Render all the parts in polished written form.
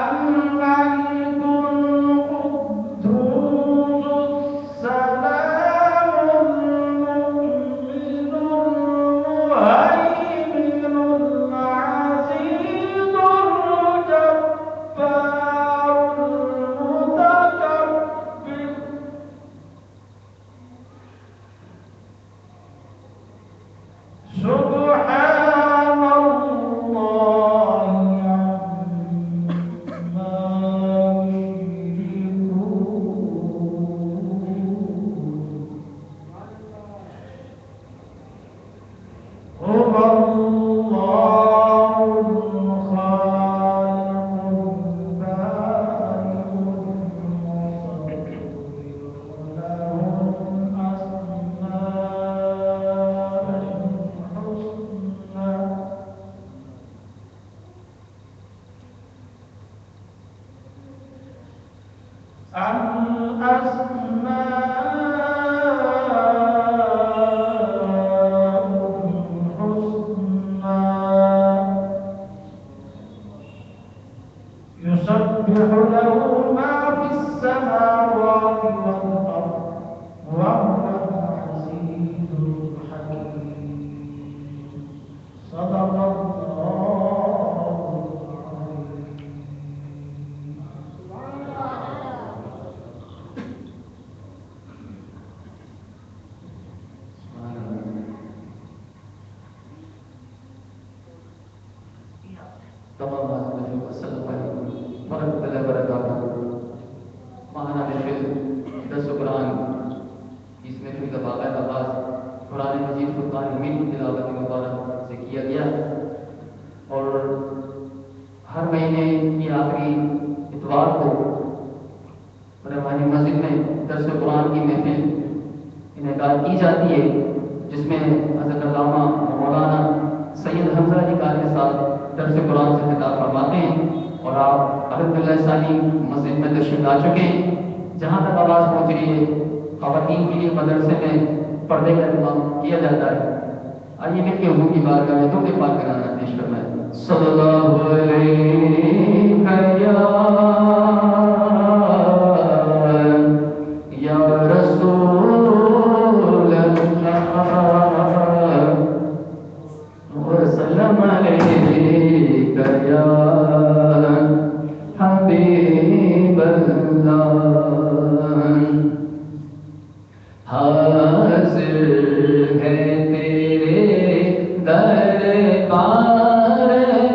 دربار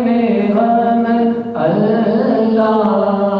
میں ہم اللہ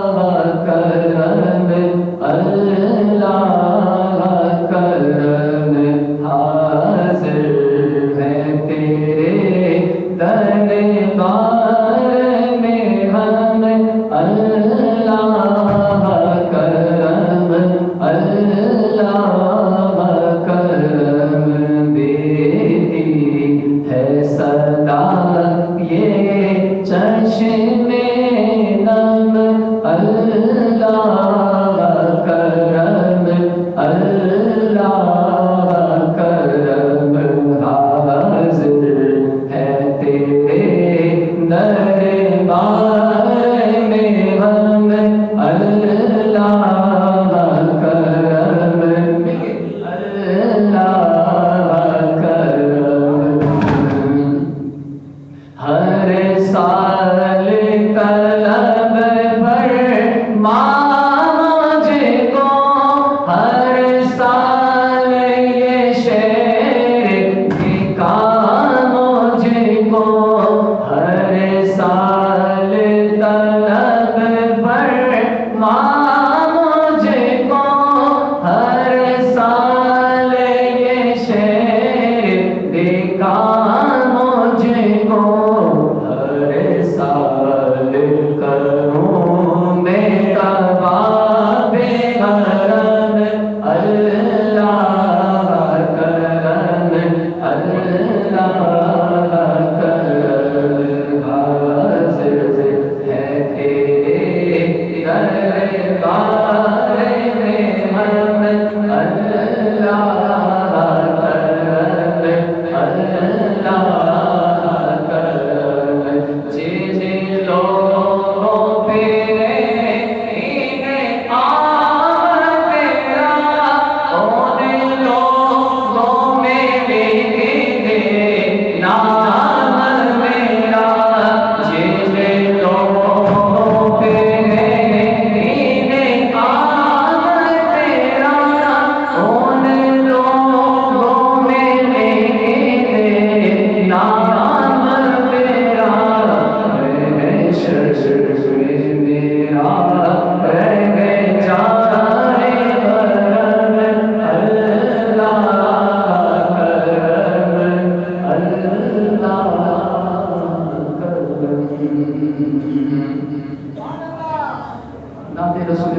نعت رسول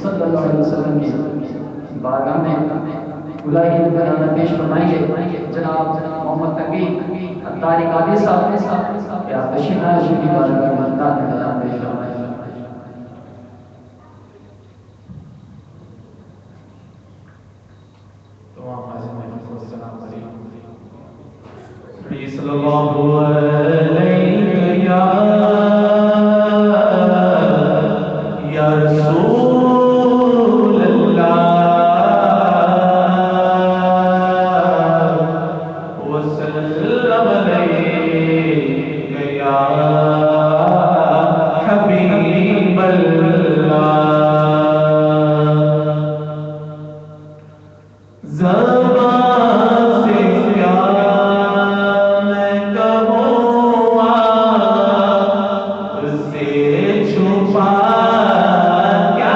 صلی اللہ علیہ وسلم کی بارگاہ میں الہی نذرانہ پیش فرمائیں گے جناب محمد تقی عطاری قادری صاحب یا تشریف لائیں کی بارگاہ میں نعت نذرانہ پیش فرمائیں گے. صلی اللہ علیہ یا رسول اللہ وسلم علیہ یا حبیب اللہ. زبان سے کیا چھپا کیا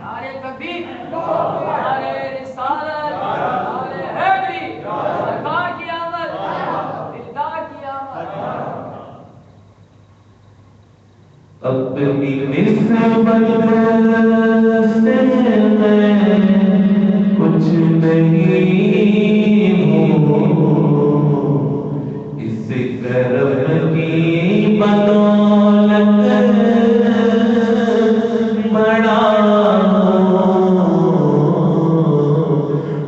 نعرے تکبیر، نعرے رسالت، نعرے حیدری، سرکار کی آمد، دلدار کی آمد۔ اپنی نسبت سے میں کچھ نہیں ہوں، اس کرم کی بدولت بڑا ہوں،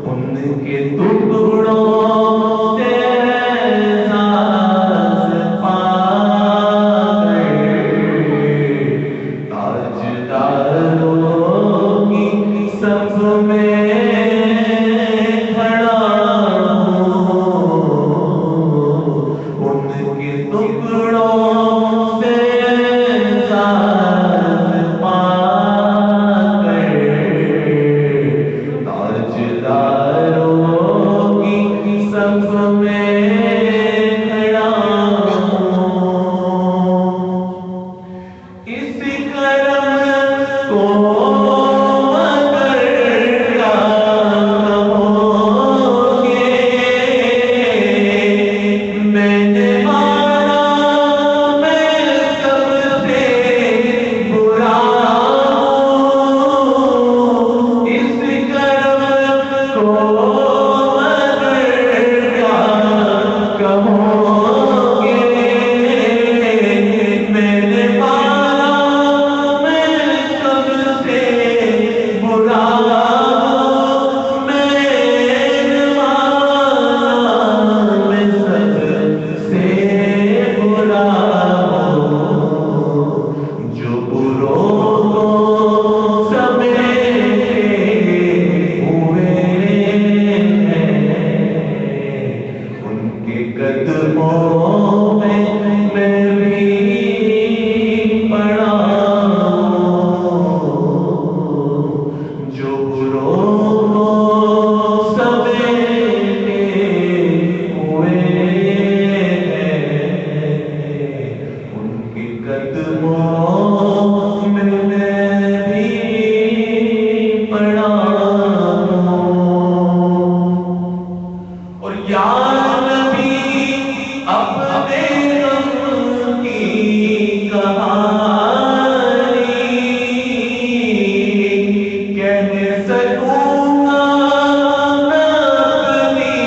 ان کے ٹکڑوں سے احساس پا تاجداروں کی صف میں کھڑا ہوں، ان کے ٹکڑوں سے احساس پا کر تاجداروں کی صف میں کھڑا ہوں، اس کرم کو اگر کیا کہوگے، میں نے مانا میں سب سے برا ہوں، اس کرم کو اگر کیا کہوگے، میں نے مانا میں سب سے برا ہوں، میں نے مانا میں سب سے برا ہوں، جو بروں کو سمیٹے ہوئے ہیں، ان کے قدموں میں میں بھی پڑا ہوں، جو بروں کو سمیٹے ہوئے ہیں، ان کے قدموں میں بھی پڑا ہوں۔ اور یا نبی اپنے غم کی کہانی کہہ سکوں گا نہ اپنی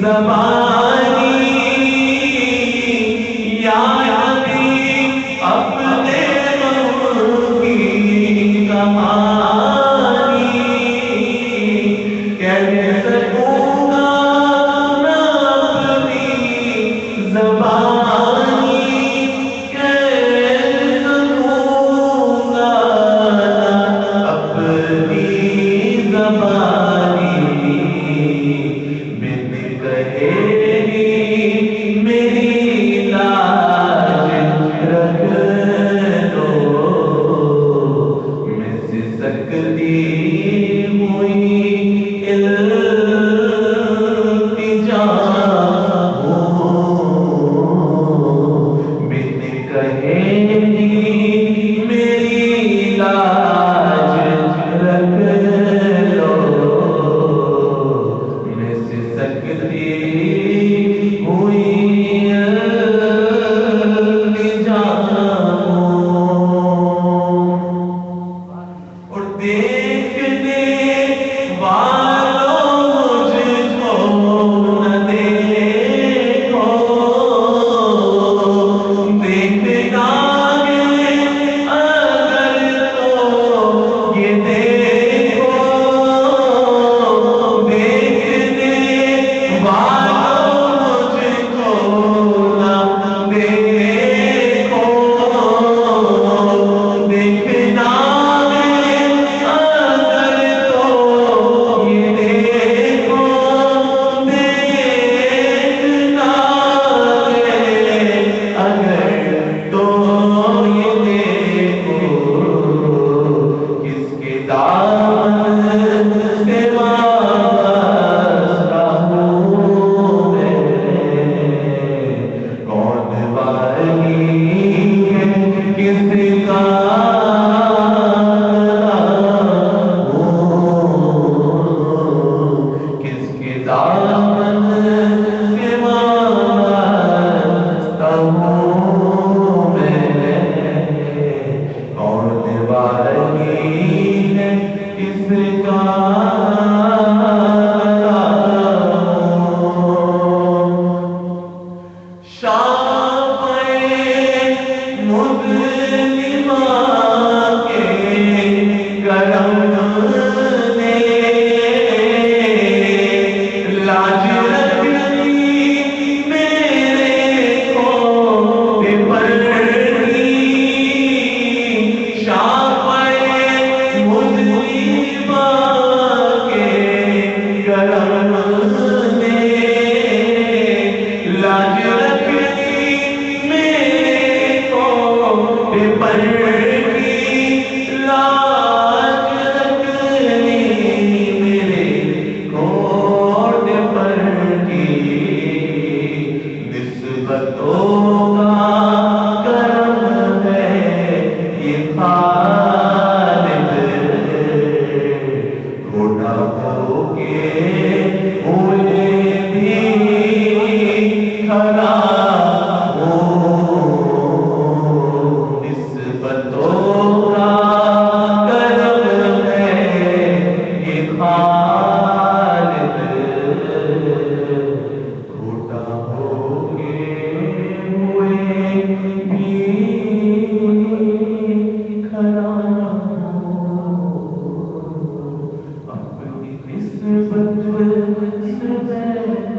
زبانی، یا نبی اپنے غم کی کہانی کہہ سکوں گا نہ اپنی زبانی، کہہ سکوں گا نہ اپنی زبانی، بن کہے ہی میری لاج رکھ دو، میں سسکتی ہوئی التجا ہوں، بن کہے ہی میری لاج رکھ لو، میں سسکتی ہوئی التجا ہوں، اور دیکھنے والوں مجھ کو نہ دیکھو، دیکھنا ہے اگر تو یہ دیکھو، دیکھنے والوں مجھ کو نہ دیکھو، دیکھنا ہے اگر تو یہ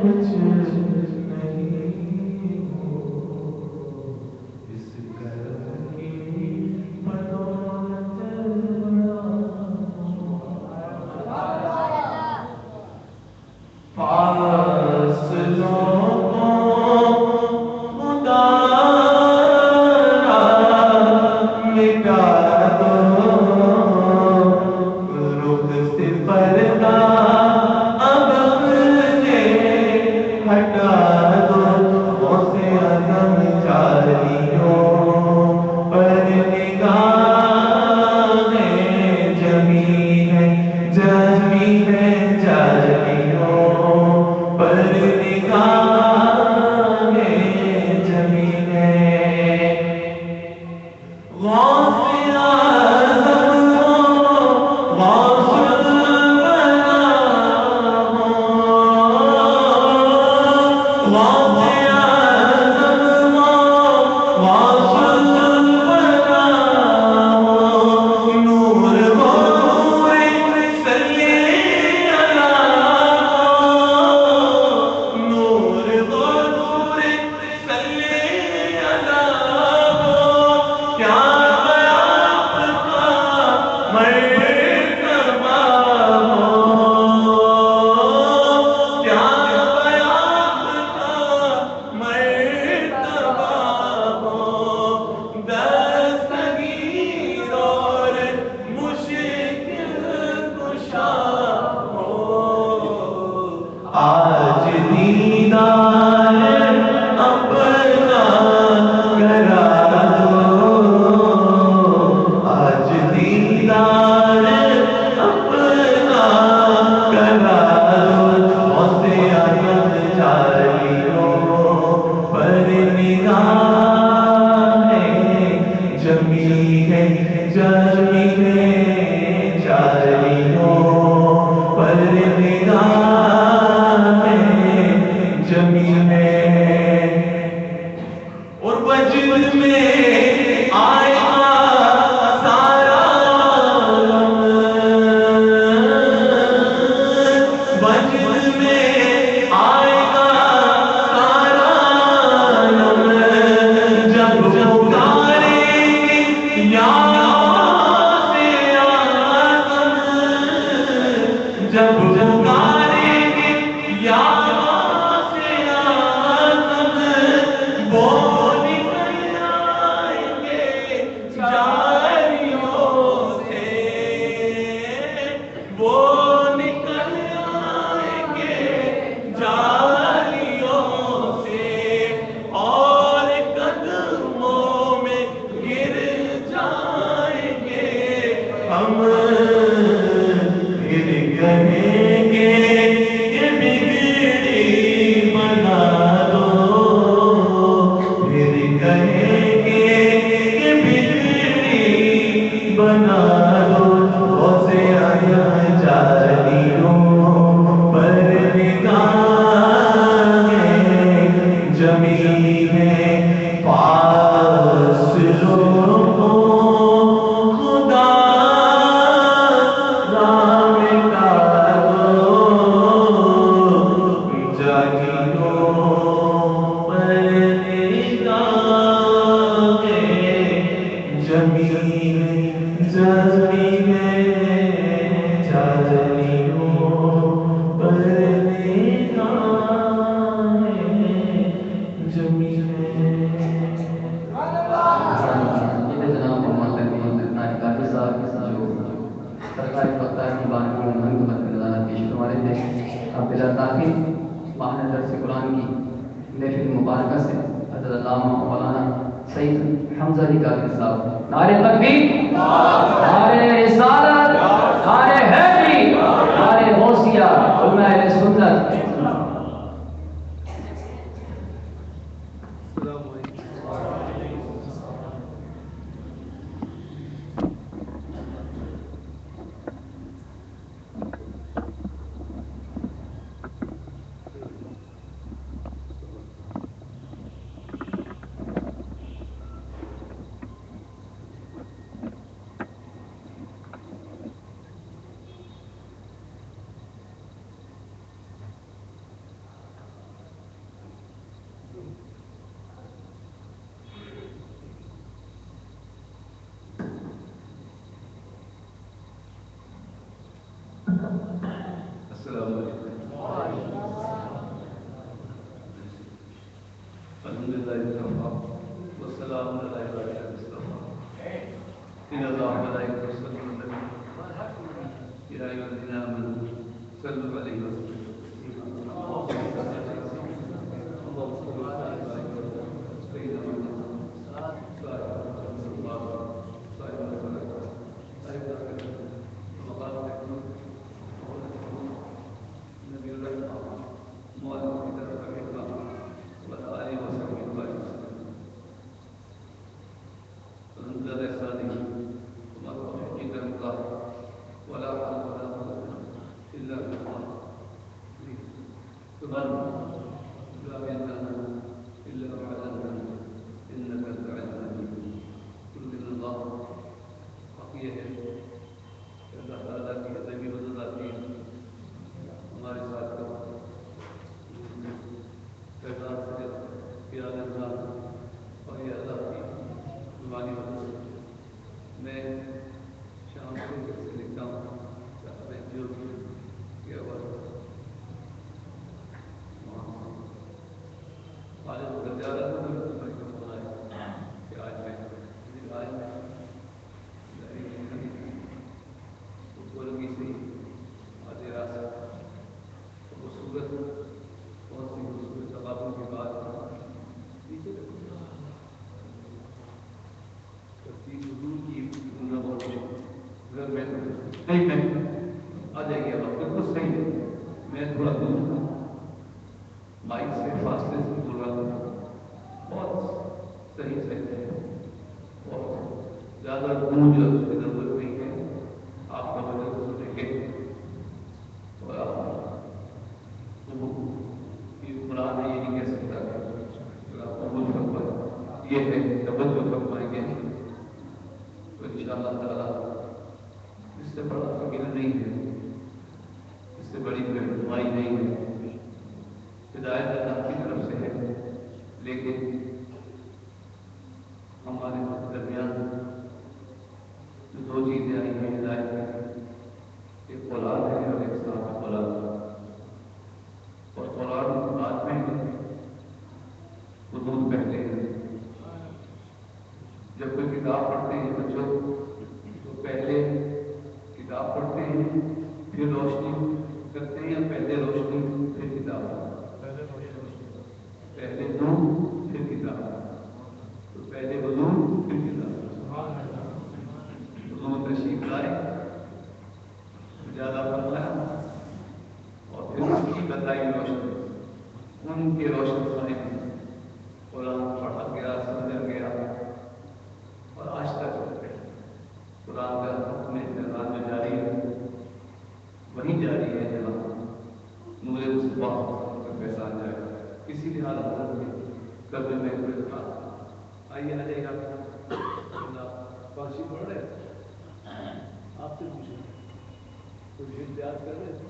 کچھ نہیں ہو، اس کرم کی بدولت فاصلوں کو خدا مٹا دو، رخ سے پردہ اب اپنے ہٹا دو، غوث اعظم جاریوں پر نگاہیں جمی ہے، جمی ہے جاریوں پر نگاہیں جمی ہے، غوث اعظم غوث الورا ہو، غوث اعظم غوث الورا ہو، نور ہو نور صلی اللہ ہو، نور ہو نور صلی اللہ ہو، کیا مرتبہ ہو، کیا بیات کا مرتبہ ہو، دستگیر اور مشکل کشا ہو، آج دیدار اپنا کرا دو، آج دیدار اپنا کرا دو، غوث اعظم جاریوں پر نگاہیں جمی ہے، جمی ہے جاریوں پر نگاہیں جمی ہے، اور وجود میں آئے گا سارا عالم، وجود میں آئے گا سارا عالم، جب پکاریں گے یا غوث اعظم، جب پکاریں گے یا غوث اعظم، وہ نکل آئیں گے جاریوں سے، وہ نکل آئیں گے جاریوں سے، اور قدموں میں گر جائیں گے ہم، پھر کہیں گے کہ بگڑی بنا دو، پھر کہیں گے کہ بگڑی بنا دو، غوث اعظم جاریوں پر نگاہیں جمی ہے، فاصلوں کو خدا مٹا دو، جاریوں پر نگاہیں جمی ہے، جمی ہے جاریوں پر نگاہیں جمی ہے۔ جناب محمد امین نائکاری صاحب جو سرکاری وقتار کی بارگاہ میں منگ نظارہ پیش فرمانے تھے، اب بلا تاخیر ماہانہ درس قرآن کی محفل مبارکہ سے حضرت علامہ مولانا سید حمزہ علی قادری صاحب نعرہ تکبیر، نعرہ رسالت، نعرہ حیدری، نعرہ غوثیہ، علماء اہل سنت۔ السلام علیکم. الحمدللہ والسلام علی عبادہ المصطفى ان اللہ ملائکۃ یصلون علی النبی یا ایھا الذین آمنوا صلوا علیہ وسلم آ جائیے آپ بالکل صحیح ہے. میں تھوڑا دور ہوں مائک سے فاصلے سے بول رہا ہوں. بہت صحیح ہے اور زیادہ گونج کی ضرورت نہیں ہے. آپ کا وجہ سنیں گے اور آپ قرآن یہ نہیں کہہ سکتا کہ آپ قبول فرمائیں. یہ ہے توجہ فرمائیں گے تو انشاءاللہ تعالیٰ اس سے بڑا فقیر نہیں ہے, اس سے بڑی رہنمائی نہیں ہے. ہدایت اللہ کی طرف سے ہے, لیکن ہمارے درمیان جو دو چیزیں آئی ہیں ہدایت کی, ایک اولاد ہے اور ایک صاحب اولاد. اور اولاد بعد میں حدود پہلے ہیں. جب کوئی کتاب پڑھتے ہیں بچوں تو پہلے کتاب پڑھتے ہیں پھر روشنی کرتے ہیں, یا پہلے روشنی پھر کتاب؟ پہلے نور پھر کتاب. تو پہلے حضور پھر کتاب. حضور تشریف لائے, زیادہ فرمایا اور پھر اس کی بتائی روشنی, ان کے روشن خانے میں قرآن پڑھا گیا, سمجھا گیا اور آج تک قرآن کا حکم پیغام میں جاری ہے. وہی جاری ہے جہاں نور مصباح کا پہچان جائے. کسی بھی حال حضرت میں کبھی میں کوئی تھا. آئیے آ جائیے آپ فارسی پڑھ رہے آپ سے پوچھیں کچھ احتیاط کر رہے تھے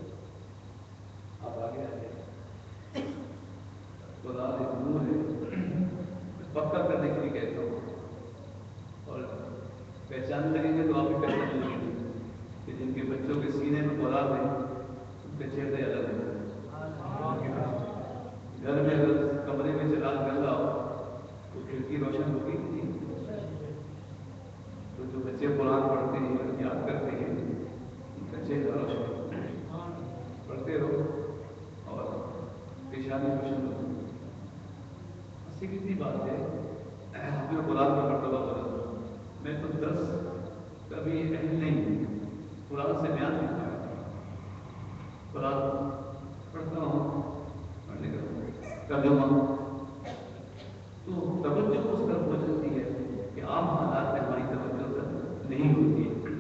آپ آگے آ جائیں. خدا ایک نور ہے, پکا کرنے کے لیے کہتا ہوں. اور پہچان لگیں گے تو آپ بھی پہچان لگیں گے کہ جن کے بچوں کے سینے میں اولاد ہے ان کے چہرے الگ ہیں. گھر میں اگر کمرے میں چراغ جل رہا ہو تو کھڑکی روشن ہوگی نہیں. تو جو بچے قرآن پڑھتے ہیں یاد کرتے ہیں ان کا چہرہ روشن پڑھتے رہو اور پیشانی روشن ہو. سیدھی بات ہے, ہمیں قرآن کا مرتبہ بدل. میں تو درس کبھی اہل نہیں ہوں, قرآن سے بیان نہیں پایا. قرآن پڑھتا ہوں, پڑھنے کا ترجمہ تو توجہ اس طرف ہو جاتی ہے کہ عام حالات میں ہماری توجہ تک نہیں ہوتی ہے.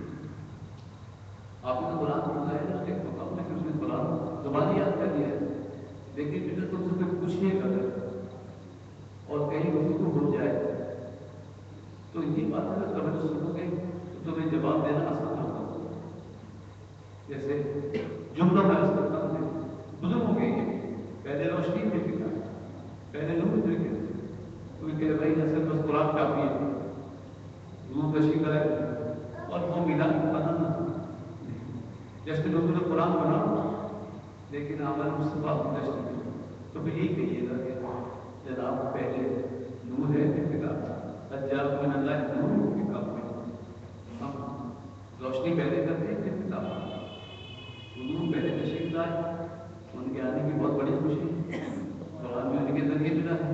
آپ نے قرآن پڑھا ہے نا, ایک مقام میں اس نے قرآن زبانی یاد کر لیا ہے, لیکن پھر تم سے کوئی پوچھنے کا اور کہیں گفتگو ہو جائے تو یہ بات اگر توجہ سنو گے تو تمہیں جواب دینا آسان ہوگا. جیسے جملہ میں اس کرتا ہوں بزرگوں کے پہلے روشنی پھر کتاب, پہلے نور پھر کتاب. کوئی کہہ بھائی ایسے بس قرآن کافی ہے, نور تشریح کرے اور وہ ملا بنانا. جیسے لوگوں نے قرآن بنا لیکن عمل مصطفیٰ گزشت نہیں. تو پھر یہی کہیے گا کہ جناب پہلے نور ہے پھر کتاب اجاب من اللہ نور کتاب میں ہم روشنی پہلے کرتے ہیں پھر کتاب نور پہلے تشریف لائے. ان کے آنے کی بہت بڑی خوشی قرآن میں ان کے ذریعے ملا ہے.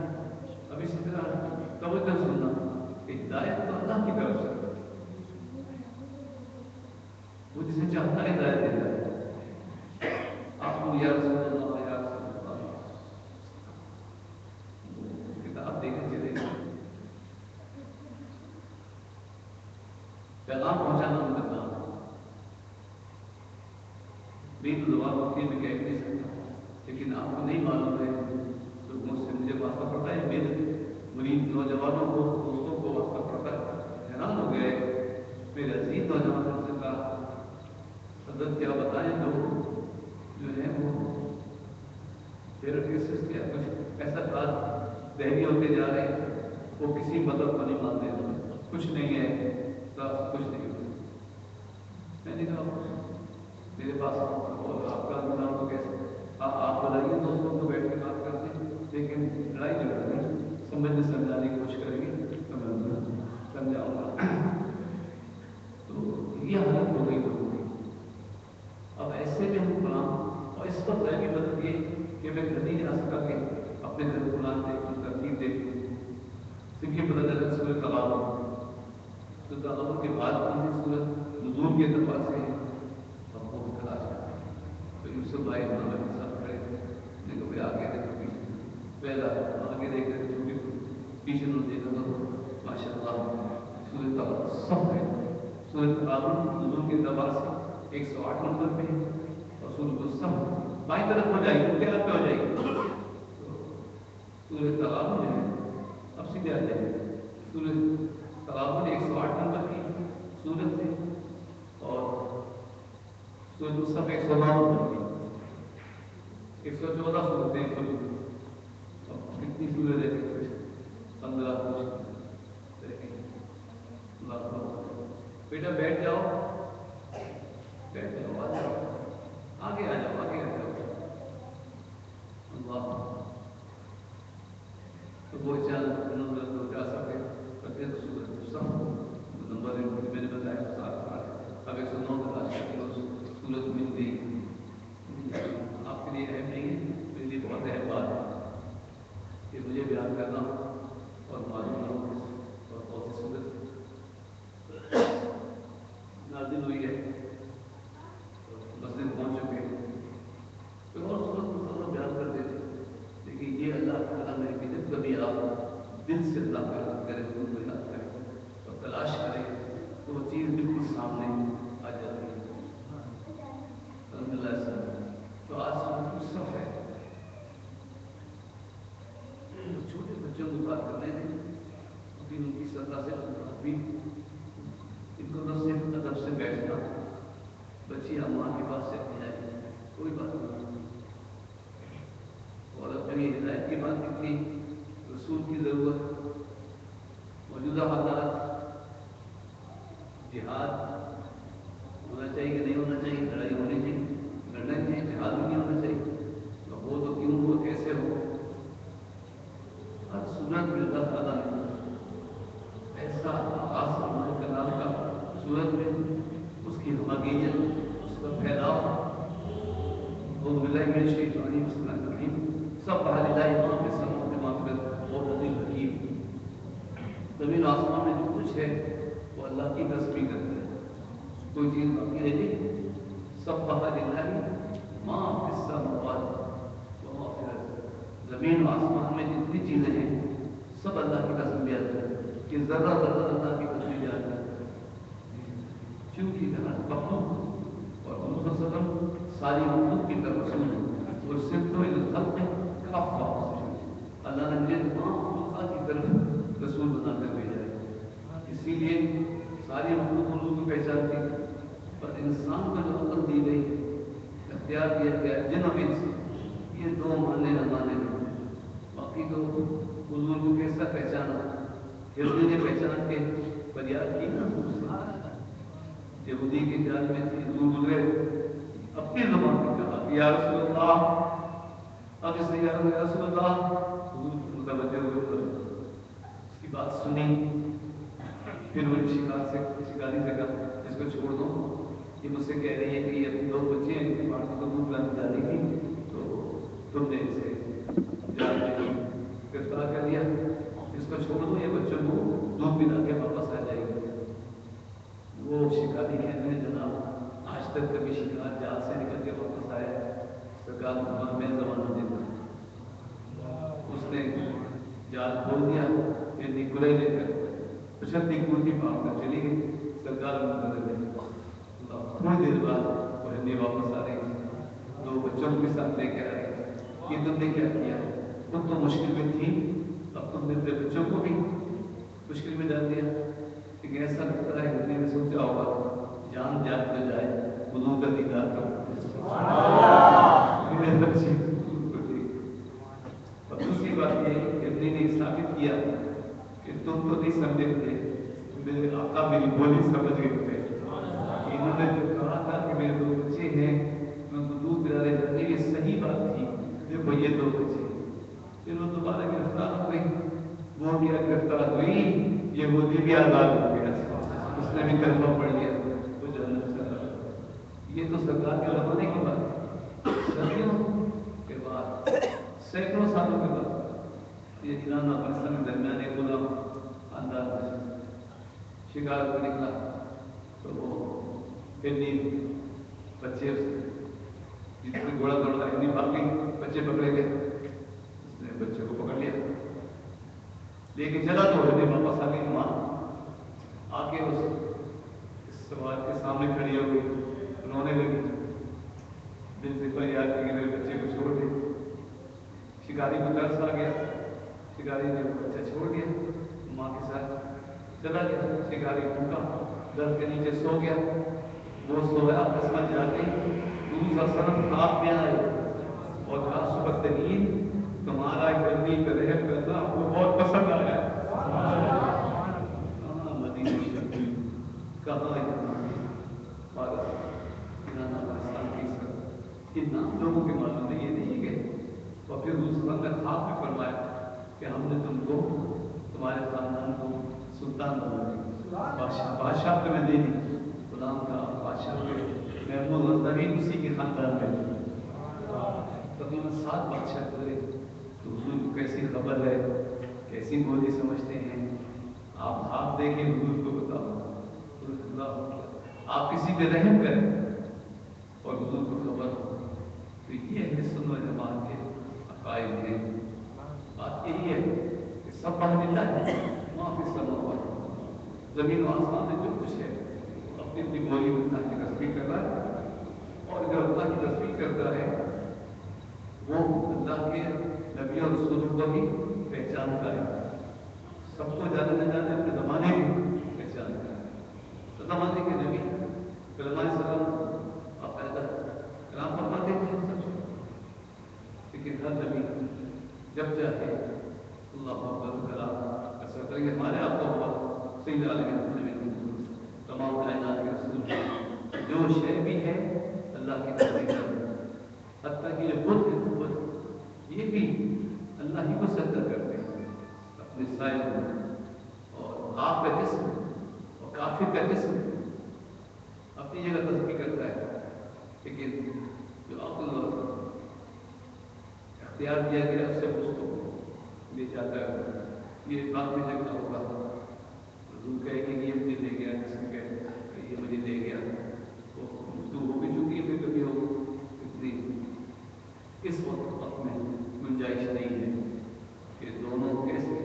اب اسی طرح توجہ سننا کہ ہدایت تو اللہ کی طرف سے وہ جسے چاہتا ہے ہدایت دیتا ہے. آپ کو یا رسول اللہ یا رسول اللہ کتاب دے کے چلے گئے. پیغام پہنچانا ان کا کام بھی تو دعا ہوتی ہے میں کہہ نہیں سکتا. لیکن آپ کو نہیں معلوم ہے تو مجھ سے مجھے واسطہ پڑتا ہے. میرے مرید نوجوانوں کو دوستوں کو واسطہ پڑتا ہے. حیران ہو گئے. میرے عزیز نوجوانوں سے کہا حضرت کیا بتائیں لوگ جو ہے وہ تھیراپسٹ کیا کچھ ایسا خاص دہلی ہوتے جا رہے ہیں وہ کسی مدد کو نہیں مانتے. کچھ نہیں ہے کچھ نہیں ہوتا. میں نے کہا میرے پاس آپ کا نام تو کیسے آپ بتائیے دوستوں کو بیٹھ کے بات کرتے ہیں لیکن لڑائی جھگڑا نہیں سمجھنے سمجھانے کی کوشش کریں گے تو میں سمجھاؤں گا. تو یہ حالت ہو گئی لوگوں کی. اب ایسے میں ہم غلام اور اس پر غیبی مدد یہ کہ میں گھر نہیں جا سکا کہ اپنے گھر قرآن دیکھ ترتیب دیکھ صرف یہ پتہ چلا سورۃ تغابن تو تغابن کے بعد کون سی سورت نزول کے اعتبار سے ہم کو تلاش کریں. تو یوسف بھائی ہمارے ساتھ کھڑے تھے. میں کبھی آگے دیکھو پیچھے پہلا آگے دیکھ رہے چھوٹی پیچھے نہ دیکھا تو ماشاء اللہ سورۃ تغابن سب ہے. سورۃ تغابن نزول کے اعتبار سے 108 نمبر پہ ہے اور سورۃ الصف بائیں طرف ہو جائے گی تیرہ پہ ہو جائے گی. سورۃ تغابن جو ہے اب سیدھے آ جائے گی. سورۃ تغابن 108 نمبر کی سورت ہے اور سورۃ الصف 109 نمبر کی 114 سورتیں ہیں کل. اب کتنی سورت ہے 15 کچھ بیٹا بیٹھ جاؤ بیٹھ جاؤ آ جاؤ آگے آ جاؤ آگے آ جاؤ. اللہ تو وہ چند جا سکے کرتے تو سورج سب نمبر میں نے بتایا ساتھ اب 109 تلاش کرتے اور سورج مل گئی. آپ کے لیے اہم نہیں ہے میرے لیے بہت اہم بات ہے کہ مجھے بیان کرنا اور معلوم ہو اور بہت سی سورج نازل ہوئی ہے مسجد پہنچ چکے ہیں. تو اور سورج مسلم بیان کر دیتے لیکن یہ اللہ تعالیٰ نے کہ جب کبھی آپ دل سے اللہ کا یاد کریں ان کو یاد کریں اور تلاش کریں تو وہ چیز بالکل سامنے آ جاتی ہے. الحمد للہ سر تو آج سورۃ الصف ہے. چھوٹے بچوں کو بات کرنے دیں ابھی ان کی سطح سے ابھی ان کو نہ صرف ادب سے بیٹھنا بچی اماں کے پاس سے اپنی جائے کوئی بات نہیں. اور اپنی ہدایت کی بات کی تھی رسول کی ضرورت موجودہ حالات جہاد ہونا چاہیے کہ نہیں ہونا چاہیے. لڑائی ہونی چاہیے لڑنا چاہیے جہاد بھی نہیں ہونا چاہیے. ہو تو کیوں ہو کیسے ہو ہر صورت میں اللہ تعالیٰ نے ایسا آغاز فرمائے کلام کا صورت میں اس کی حقیقت اس کا پھیلاؤ اور ملائم شیطانی مسلم سب بہار اللہ امام کے سماؤں کے معاملت اور عظیم حکیم. زمین آسمان میں جو کچھ ہے وہ اللہ کی تصویر کرتا ہے. کوئی چیز باقی رہ گئی سب بہار اللہ ماں قصہ مواد وہ زمین آسمان میں جتنی چیزیں ہیں سب اللہ کی تصویرات ہیں کہ ذرہ ذرہ اللہ کی تصویرات ہیں. چونکہ مخلوق اور مختصراً ساری مخلوق کی طرف رسول ہے اور صرف تو خلق کافہ اللہ نے مجھے تمام مخلوقات کی طرف رسول بنا کر بھیجا ہے. اسی لیے ساری مخلوق اردو کو پہچانتی پر انسان کو جو عقل دی گئی اختیار دیا گیا جن و انس یہ دو ماننے نہ ماننے میں باقی تو حضور کو کیسا پہچانا یہودی نے پہچان کے فریاد کی نا یہودی کے خیال میں حضور گزرے اپنی زبان میں کہا یا رسول اللہ، اب اس نے یا رسول اللہ حضور متوجہ ہوئے، اس کی بات سنی، پھر وہ شکاری سے کہا اس کو چھوڑ دو، یہ مجھ سے کہہ رہی ہے کہ یہ اپنے 2 بچے ہیں ان کے پاس کو دودھ پلانے جا رہی تھی، تو تم نے اسے جان کے گرفتار کر لیا، اس کو چھوڑ دو، یہ بچوں کو دودھ پلا کے واپس آ جائے گی۔ وہ شکاری کہتے ہیں جناب آج تک کبھی شکار جال سے نکل کے واپس آیا سرکار میں زمانہ دیتا، اس نے جال کھول دیا، پھر نکلے لے کر پچھلی کورتی پاک کر چلی گئی، سرکار منتظر ہے، تھوڑی دیر بعد وہ ہندی واپس آ رہی، 2 بچوں کے ساتھ لے کے آ رہی، یہ تم نے کیا کیا؟ خود تو مشکل میں تھی، اب تم نے اپنے بچوں کو بھی مشکل میں ڈال دیا۔ لیکن ایسا لگتا ہے ہندی نے سوچا ہوگا جان جان تو جائے حضور کا دیدار کرو، میرے بچے اور دوسری بات یہ کہ ہندی نے ثابت کیا کہ تم تو نہیں سمجھے تھے، میرے آقا میری بولی سمجھ گئے تھے، انہوں نے جو کہا تھا کہ میرے 2 بچے ہیں میں ان کو دودھ پلانے جاتے، یہ صحیح بات تھی، دیکھو یہ 2 بچے، پھر وہ دوبارہ گرفتار ہو گئی، وہ کیا گرفتار ہوئی، یہ مودی بھی آزاد ہو گیا، اس نے بھی کلمہ پڑھ لیا، وہ جنت چلا گیا۔ یہ تو سرکار کے زمانے کی بات ہے، صدیوں کے بعد، سینکڑوں سالوں کے بعد یہ ایران افغانستان کے درمیان ایک غلام خاندان میں شکار کو نکلا، تو وہ ہندی بچے جس سے گھوڑا دوڑا ہندی بھاگ گئی، بچے پکڑے گئے، اس نے بچے کو پکڑ لیا، لے کے چلا تو ہندی واپس آ گئی، ماں آ کے اس سوال کے سامنے کھڑی ہو گئی، رونے لگی، دل سے کوئی یاد کہ میرے بچے کو چھوڑ دے، شکاری کو ترس آ گیا، شکاری نے بچہ چھوڑ دیا، ماں کے ساتھ چلا گیا، شکاری ٹوٹا، درد کے نیچے سو گیا، وہ سویا قسمت جاگی، دوسرا خواب میں آئے اور کہا صبح ترین تمہارا گردی کا رحم کرنا ہم کو بہت پسند آیا، کہاں مدینہ شریف، کہاں بھارت، ایران افغانستان کی سر، اتنا لوگوں کے معلوم ہے، یہ نہیں کہ اور پھر اس وقت نے خواب میں فرمایا کہ ہم نے تم کو تمہارے خاندان کو سلطان بنا دیا، بادشاہ تمہیں دے دی، غلام تھا بادشاہ کے محمود غزنوی اسی کے خاندان میں تقریباً 7 بادشاہ گزرے، تو حضور کو کیسی خبر ہے، کیسی بولی سمجھتے ہیں، آپ خواب دیکھیں حضور کو بتاؤ، آپ کسی پہ رحم کریں اور حضور کو خبر ہو، تو یہ اہل سنت و جماعت کے عقائد ہیں۔ بات یہی ہے کہ سب اللہ ہے، معافی سماوات، زمین و آسمان میں جو کچھ ہے وہ اپنی اپنی بولی میں اللہ کی تسبیح کر رہا ہے، اور جو اللہ کی تسبیح کرتا ہے وہ اللہ کے نبی اور رسولوں کو بھی پہچانتا ہے، سب کو جانے نہ جانے اپنے زمانے کی پہچانتا ہے، زمانے کے نبی کلام سلام آپ پیدا کلام فرماتے تھے سب، لیکن ہر نبی جب چاہے اللہ اکبر کلام ایسا کریں گے، ہمارے آپ کو بہت صحیح عالم تمام کائنات کے رسول جو شے بھی ہے اللہ کی تسبیح کرتے ہیں، حتیٰ کہ جو خود ہے خود یہ بھی اللہ ہی کو سجدہ کرتے ہیں اپنے سائے کو، اور آپ کا جسم اور کافر کا جسم اپنی جگہ تسبیح کرتا ہے، لیکن جو عقل اور اختیار کیا گیا اس سے اس کو لے جاتا ہے، یہ بات میں جگہ ہوگا، حضور کہے کہ یہ مجھے لے گیا، جسم کہے کہ یہ مجھے لے گیا، وہ گفتگو ہو بھی چکی ہے، پھر کبھی ہو اتنی اس وقت میں گنجائش نہیں ہے کہ دونوں کیسے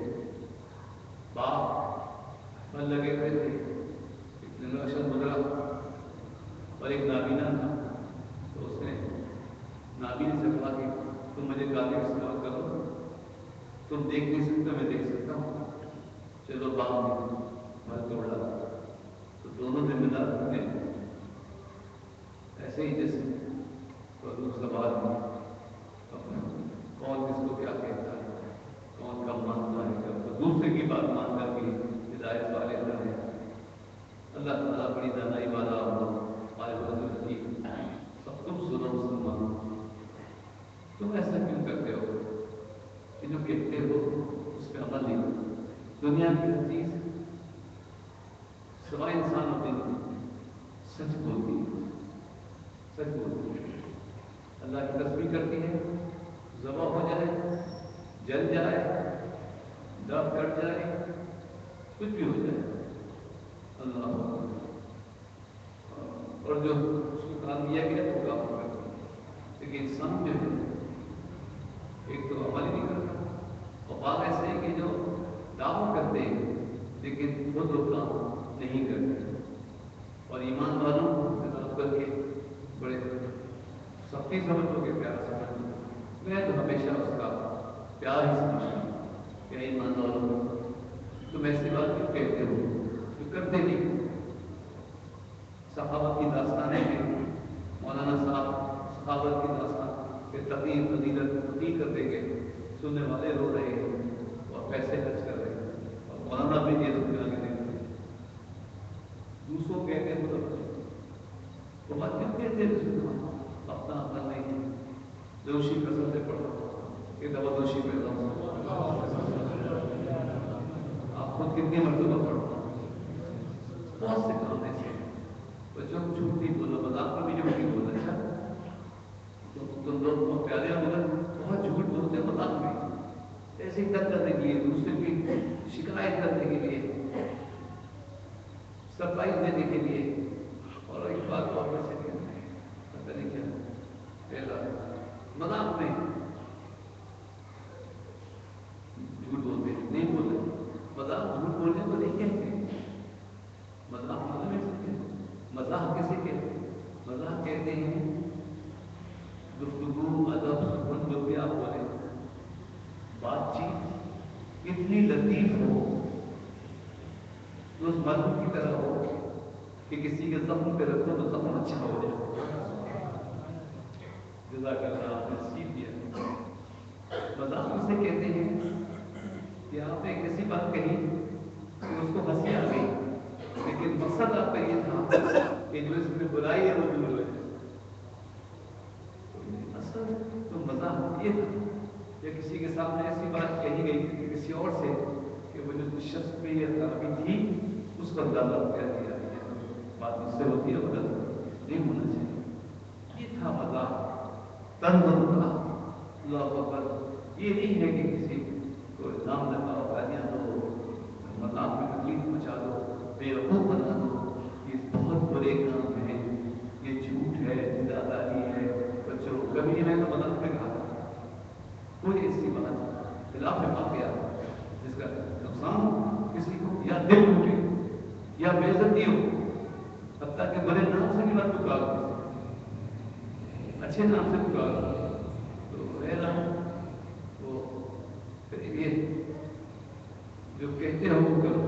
باپ پھل لگے ہوئے تھے، ایک نگاشن گزرا اور ایک نابینا تھا، تو اس نے نابین سے کہا کہ تم مجھے گالی استعمال کرو، تم دیکھ نہیں سکتے میں دیکھ سکتا ہوں، چلو باپ نے پھل توڑا، تو دونوں ذمہ دار ہوں گے، ایسے ہی جسم اور دوسرا بات کون کس کو کیا کہتا ہے، کون کب مانتا ہے، کب دوسرے کی بات مان کر بھی ہدایت والے ہے، اللہ تعالیٰ بڑی دانائی والا ہو، آج حضور کی سب تم سنو مسلمان، اللہ کی تسبیح کرتی ہے، ذبح ہو جائے، جل جائے، دب کٹ جائے، کچھ بھی ہو جائے، اللہ اکبر۔ اور جو اس کو کام دیا گیا تو کام کرتی ہے، لیکن انسان جو ہے ایک تو عمل نہیں کرتا، اور بعض ایسے ہیں کہ جو دعویٰ کرتے ہیں لیکن خود وہ کام نہیں کرتے، اور ایمان والوں کو خطاب کر کے بڑے سختی سمجھو کہ پیار سمجھو، میں تو ہمیشہ اس کا پیار ہی سمجھتا ہوں کہ ایمان والوں کو تم ایسی بات کیوں کہتے ہو جو کرتے نہیں۔ صحابت کی داستانیں ہیں، مولانا صاحب صحابت کی داستان کہ تقریر فضیلت تقریر کرتے گئے، سننے والے رو رہے ہیں اور پیسے خرچ کر رہے ہیں، اور مولانا بھی یہ سمجھا کے نہیں رہے، دوسروں کہتے ہیں تو بات کیوں کہتے ہیں اپنا عمل نہیں ہے۔ دوشی قسم سے پڑھا کہ دوا دوشی پیدا ہو، آپ خود کتنی مرتبہ پڑھو، بہت سے کام ایسے ہیں بچوں کو جھوٹ نہیں بولو، مذاق میں بھی جھوٹ نہیں بولنا، اچھا تم لوگ بہت پیارے ہو گئے، بہت جھوٹ بولتے ہیں مذاق میں، ایسے ہی تک کرنے کے لیے، دوسرے کی شکایت کرنے کے لیے، سرپرائز دینے کے لیے، اور ایک بات اور ویسے پتہ نہیں کیا پہلا مذاق میں جھوٹ بولتے ہیں، نہیں بولتے مذاق، جھوٹ بولنے کو نہیں کہتے، مذاق مذاق کسے کہتے ہیں؟ مذاق کہتے ہیں گفتگو ادب سکون جو بھی آپ بولیں، بات چیت اتنی لطیف ہو تو اس مرحوم کی طرح ہو کہ کسی کے زخم پہ رکھو تو زخم اچھا ہو جائے۔ جزاک اللہ، آپ نے سیکھ دیا۔ مذاق اسے کہتے ہیں کہ آپ نے کسی بات کہی کہ اس کو ہنسی آ گئی، لیکن مقصد آپ کا یہ تھا کہ جو اس میں برائی ہے وہ دور ہو جائے۔ اصل تو مزاح یہ تھا کہ کسی کے سامنے ایسی بات کہی گئی کسی اور سے کہ وہ جو شخص پہ یہ خرابی تھی اس کو اندازہ کر دیا گیا، بات اس سے ہوتی ہے غلط نہیں ہونا چاہیے، یہ تھا مزاح۔ تنظم کا اللہ اکبر، یہ نہیں ہے کہ کسی کو الزام لگاؤ، گالیاں دو، مذاق میں تکلیف پہنچا دو، بیوقوف بنا دو، یہ بہت برے کام ہیں، یہ جھوٹ ہے، زیاداری ہے۔ بچوں کبھی میں تو مذاق میں کہا تھا کوئی ایسی بات خلاف واقعہ جس کا نقصان ہو کسی کو، یا دل ٹوٹے یا بے عزتی ہو، حتیٰ کہ برے نام سے بھی مت پکارو، اچھے نام سے پکارو، تو میرا وہ یہ جو کہتے ہو وہ کرو،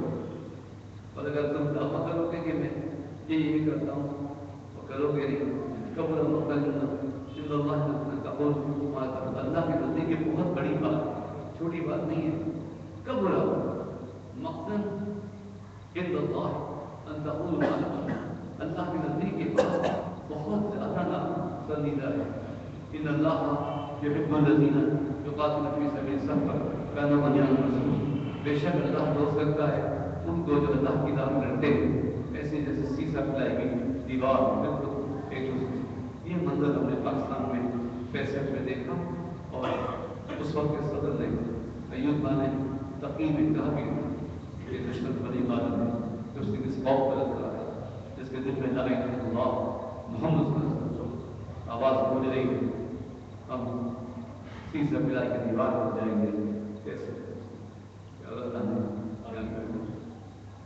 اور اگر تم دعویٰ کرو گے کہ میں یہ کرتا ہوں اور کرو گے نہیں، قبر اللہ کے نزدیک یہ بہت بڑی بات ہے، چھوٹی بات نہیں ہے۔ قبر مقتل اللہ ان تقولوا ما لا تعلمون، اللہ کے نزدیک یہ بات بہت زیادہ ناپسندیدہ ہے۔ ان اللہ یحب الذین یقاتلون فی سبیل الصف کانوا بنیان مرصوص، بے شک اللہ دوست کرتا ہے ان کو جو اللہ کی راہ میں لڑتے ہیں، ایسے جیسے سیسا پلائی گئی دیوار بالکل ایک دوسرے۔ یہ منظر ہم نے پاکستان میں 65 میں دیکھا، اور اس وقت کے صدر نے ایوب خان نے تقریر میں کہا کہ یہ دشمن بنی عالم ہے جو اس نے کس قوم پر رکھا ہے، جس کے دل میں لا الہ الا اللہ محمد صلی اللہ علیہ وسلم آواز گونج رہی ہے، ہم سیسا پلائی کے دیوار پر جائیں گے کیسے؟ اللہ نے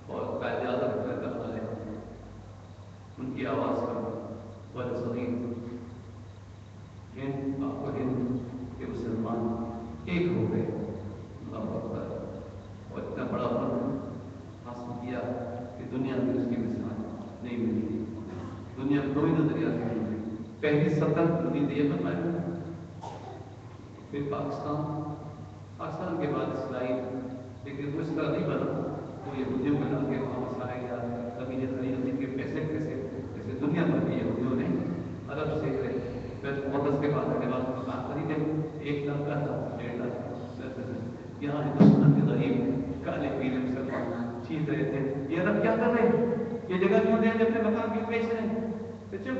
اور قائد اعظم کرتا ہے ان کی آواز پر بڑے صغیر ہند آپ کو ہند کے مسلمان ایک ہو گئے، اللہ اکبر، اور اتنا بڑا ملک حاصل کیا کہ دنیا میں اس کی مثال نہیں ملتی، دنیا میں کوئی نظریات نہیں ملی۔ پہلی سلطنت مزید یہ بنائی، پھر پاکستان کے بعد اسرائیل، لیکن وہ اس طرح نہیں بنا، وہ یہودیوں کو لا کے وہاں بسایا گیا، کبھی یہ خرید کے پیسے جیسے دنیا بھر کے یہودیوں نے عرب سے بیت المقدس کے بعد آنے والے مکان خریدے، 1 لاکھ کا تھا، 1.5 لاکھ، یہاں ہندوستان کے غریب کالے پیلے مسلمان چیز رہے تھے، یہ عرب کیا کر رہے ہیں، یہ جگہ کیوں دیں، اپنے مکان کیوں بیچ رہے ہیں؟ چپ،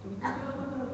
تم کیا مطلب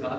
7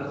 10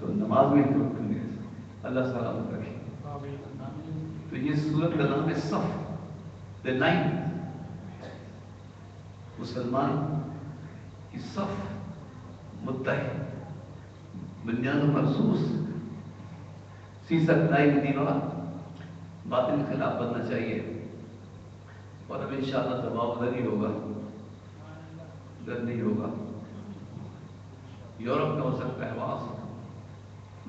تو نماز میں کیوں نہیں رہ سکتے؟ اللہ سلامت رکھے۔ تو یہ سورت کا نام ہے صف، the line۔ مسلمان کی صف متحد، بنیاد مرصوص، سیسک لائی دیوار، باطل کے خلاف بننا چاہیے۔ اور اب انشاءاللہ دباؤ ادھر ہی ہوگا، ادھر نہیں ہوگا۔ یورپ میں ہو سکتا ہے وہاں سے،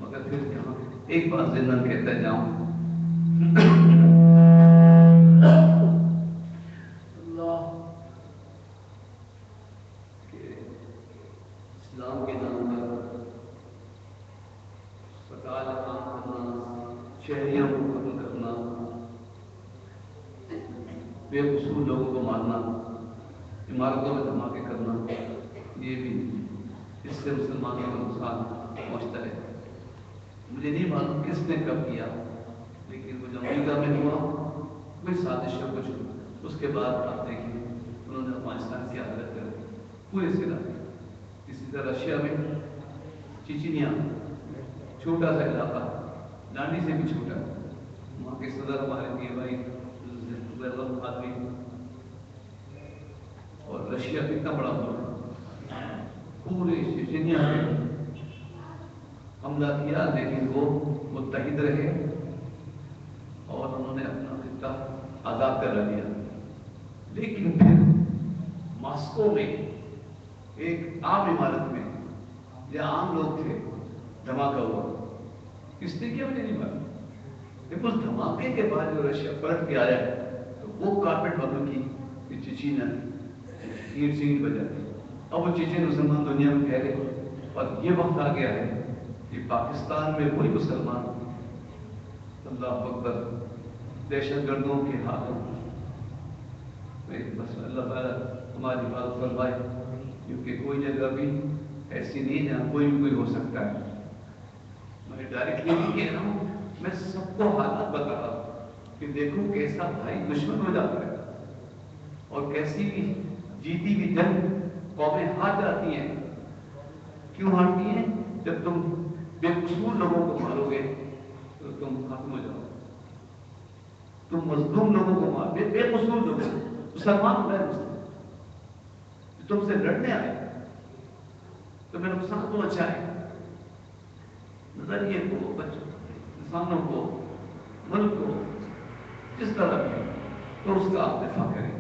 مگر پھر یہاں ایک بات ذہن کہتا جاؤں، اللہ کہ اسلام کے نام پر سکال کام کرنا، شہریوں کو قتل کرنا، بے قصور لوگوں کو مارنا، عمارتوں میں دھماکے کرنا، یہ بھی اس سے مسلمانوں کو نقصان پہنچتا ہے۔ مجھے نہیں معلوم کس نے کب کیا، لیکن وہ جب امریکہ میں ہوا کوئی سازش ہے کچھ، اس کے بعد آپ دیکھیں انہوں نے افغانستان کی حالت کر دی پورے سرا۔ اسی طرح رشیا میں چیچینیا، چھوٹا سا علاقہ، ڈانڈی سے بھی چھوٹا، وہاں کے صدر ہمارے میاں بھائی آدمی، اور رشیا کتنا بڑا ملک، پورے چیچینیا میں حملہ کیا، لیکن وہ متحد رہے اور انہوں نے اپنا خطہ آزاد کرا دیا۔ لیکن پھر ماسکو میں ایک عام عمارت میں یا عام لوگ تھے، دھماکہ ہوا، کس نے کیا مجھے نہیں معلوم، لیکن اس دھماکے کے بعد جو رشیا پلٹ کے آیا تو وہ کارپیٹ والوں کی چیچینیا اینٹ سے اینٹ بجاتی، اب وہ چیچین مسلمان دنیا میں پھیلے، اور یہ وقت آ گیا ہے کہ پاکستان میں کوئی مسلمان اللہ اکبر دہشت گردوں کے ہاتھوں بس اللہ تعالیٰ ہماری حفاظت فرمائے، کیونکہ کوئی جگہ بھی ایسی نہیں جہاں کوئی بھی کوئی ہو سکتا ہے۔ میں ڈائریکٹلی نہیں کہہ رہا ہوں، میں سب کو حالات بتا رہا ہوں کہ دیکھو کیسا بھائی دشمن ہو جاتا ہے، اور کیسی بھی جیتی ہوئی جنگ قومیں ہار جاتی ہیں۔ کیوں ہارتی ہیں؟ جب تم بے قصور لوگوں کو مارو گے تو تم ختم ہو جاؤ، تم مظلوم لوگوں کو مار، بے قصور لوگوں، مسلمان غیر مسلم تم سے لڑنے آئے، تمہیں نقصان پہنچائے، نظریے کو، بچوں، انسانوں کو، ملک کو، جس طرح بھی، تو اس کا آپ دفاع کریں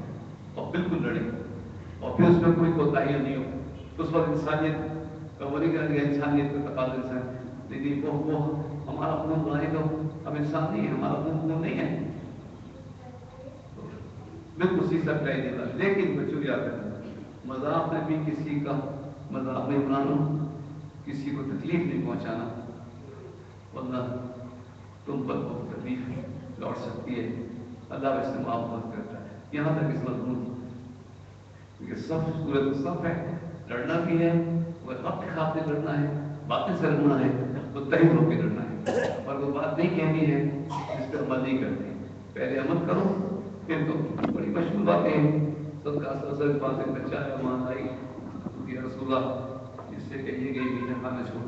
اور بالکل لڑیں، اور پھر اس میں کوئی کوتاہی نہیں ہو۔ اس وقت انسانیت کا وہ نہیں کریں گے، انسانیت کا تقاضا انسان، لیکن وہ ہمارا خون بنائے تو ہم انسان نہیں ہے، ہمارا خون نہیں ہے، بالکل سیسا پلائی دے رہا۔ لیکن بچوں یاد رکھنا، مذاق میں بھی کسی کا مذاق نہیں بنانا، کسی کو تکلیف نہیں پہنچانا، ورنہ تم پر بہت تکلیف لوٹ سکتی ہے۔ اللہ ویسے معاف بہت کرتا ہے۔ یہاں تک اس مضمون کیونکہ سب صورت سب ہے، لڑنا بھی ہے، وہ وقت خاطر لڑنا ہے، باتیں سے لڑنا ہے، متحد ہو کے لڑنا ہے، اور وہ بات نہیں کہنی ہے جس پہ عمل نہیں کرتے۔ پہلے عمل کرو پھر تو بڑی مشہور باتیں ہیں، سب کا اثر باتیں بچایا مان آئی کہ رسول اللہ اس سے کہیے گئی میٹھا کھانا چھوڑ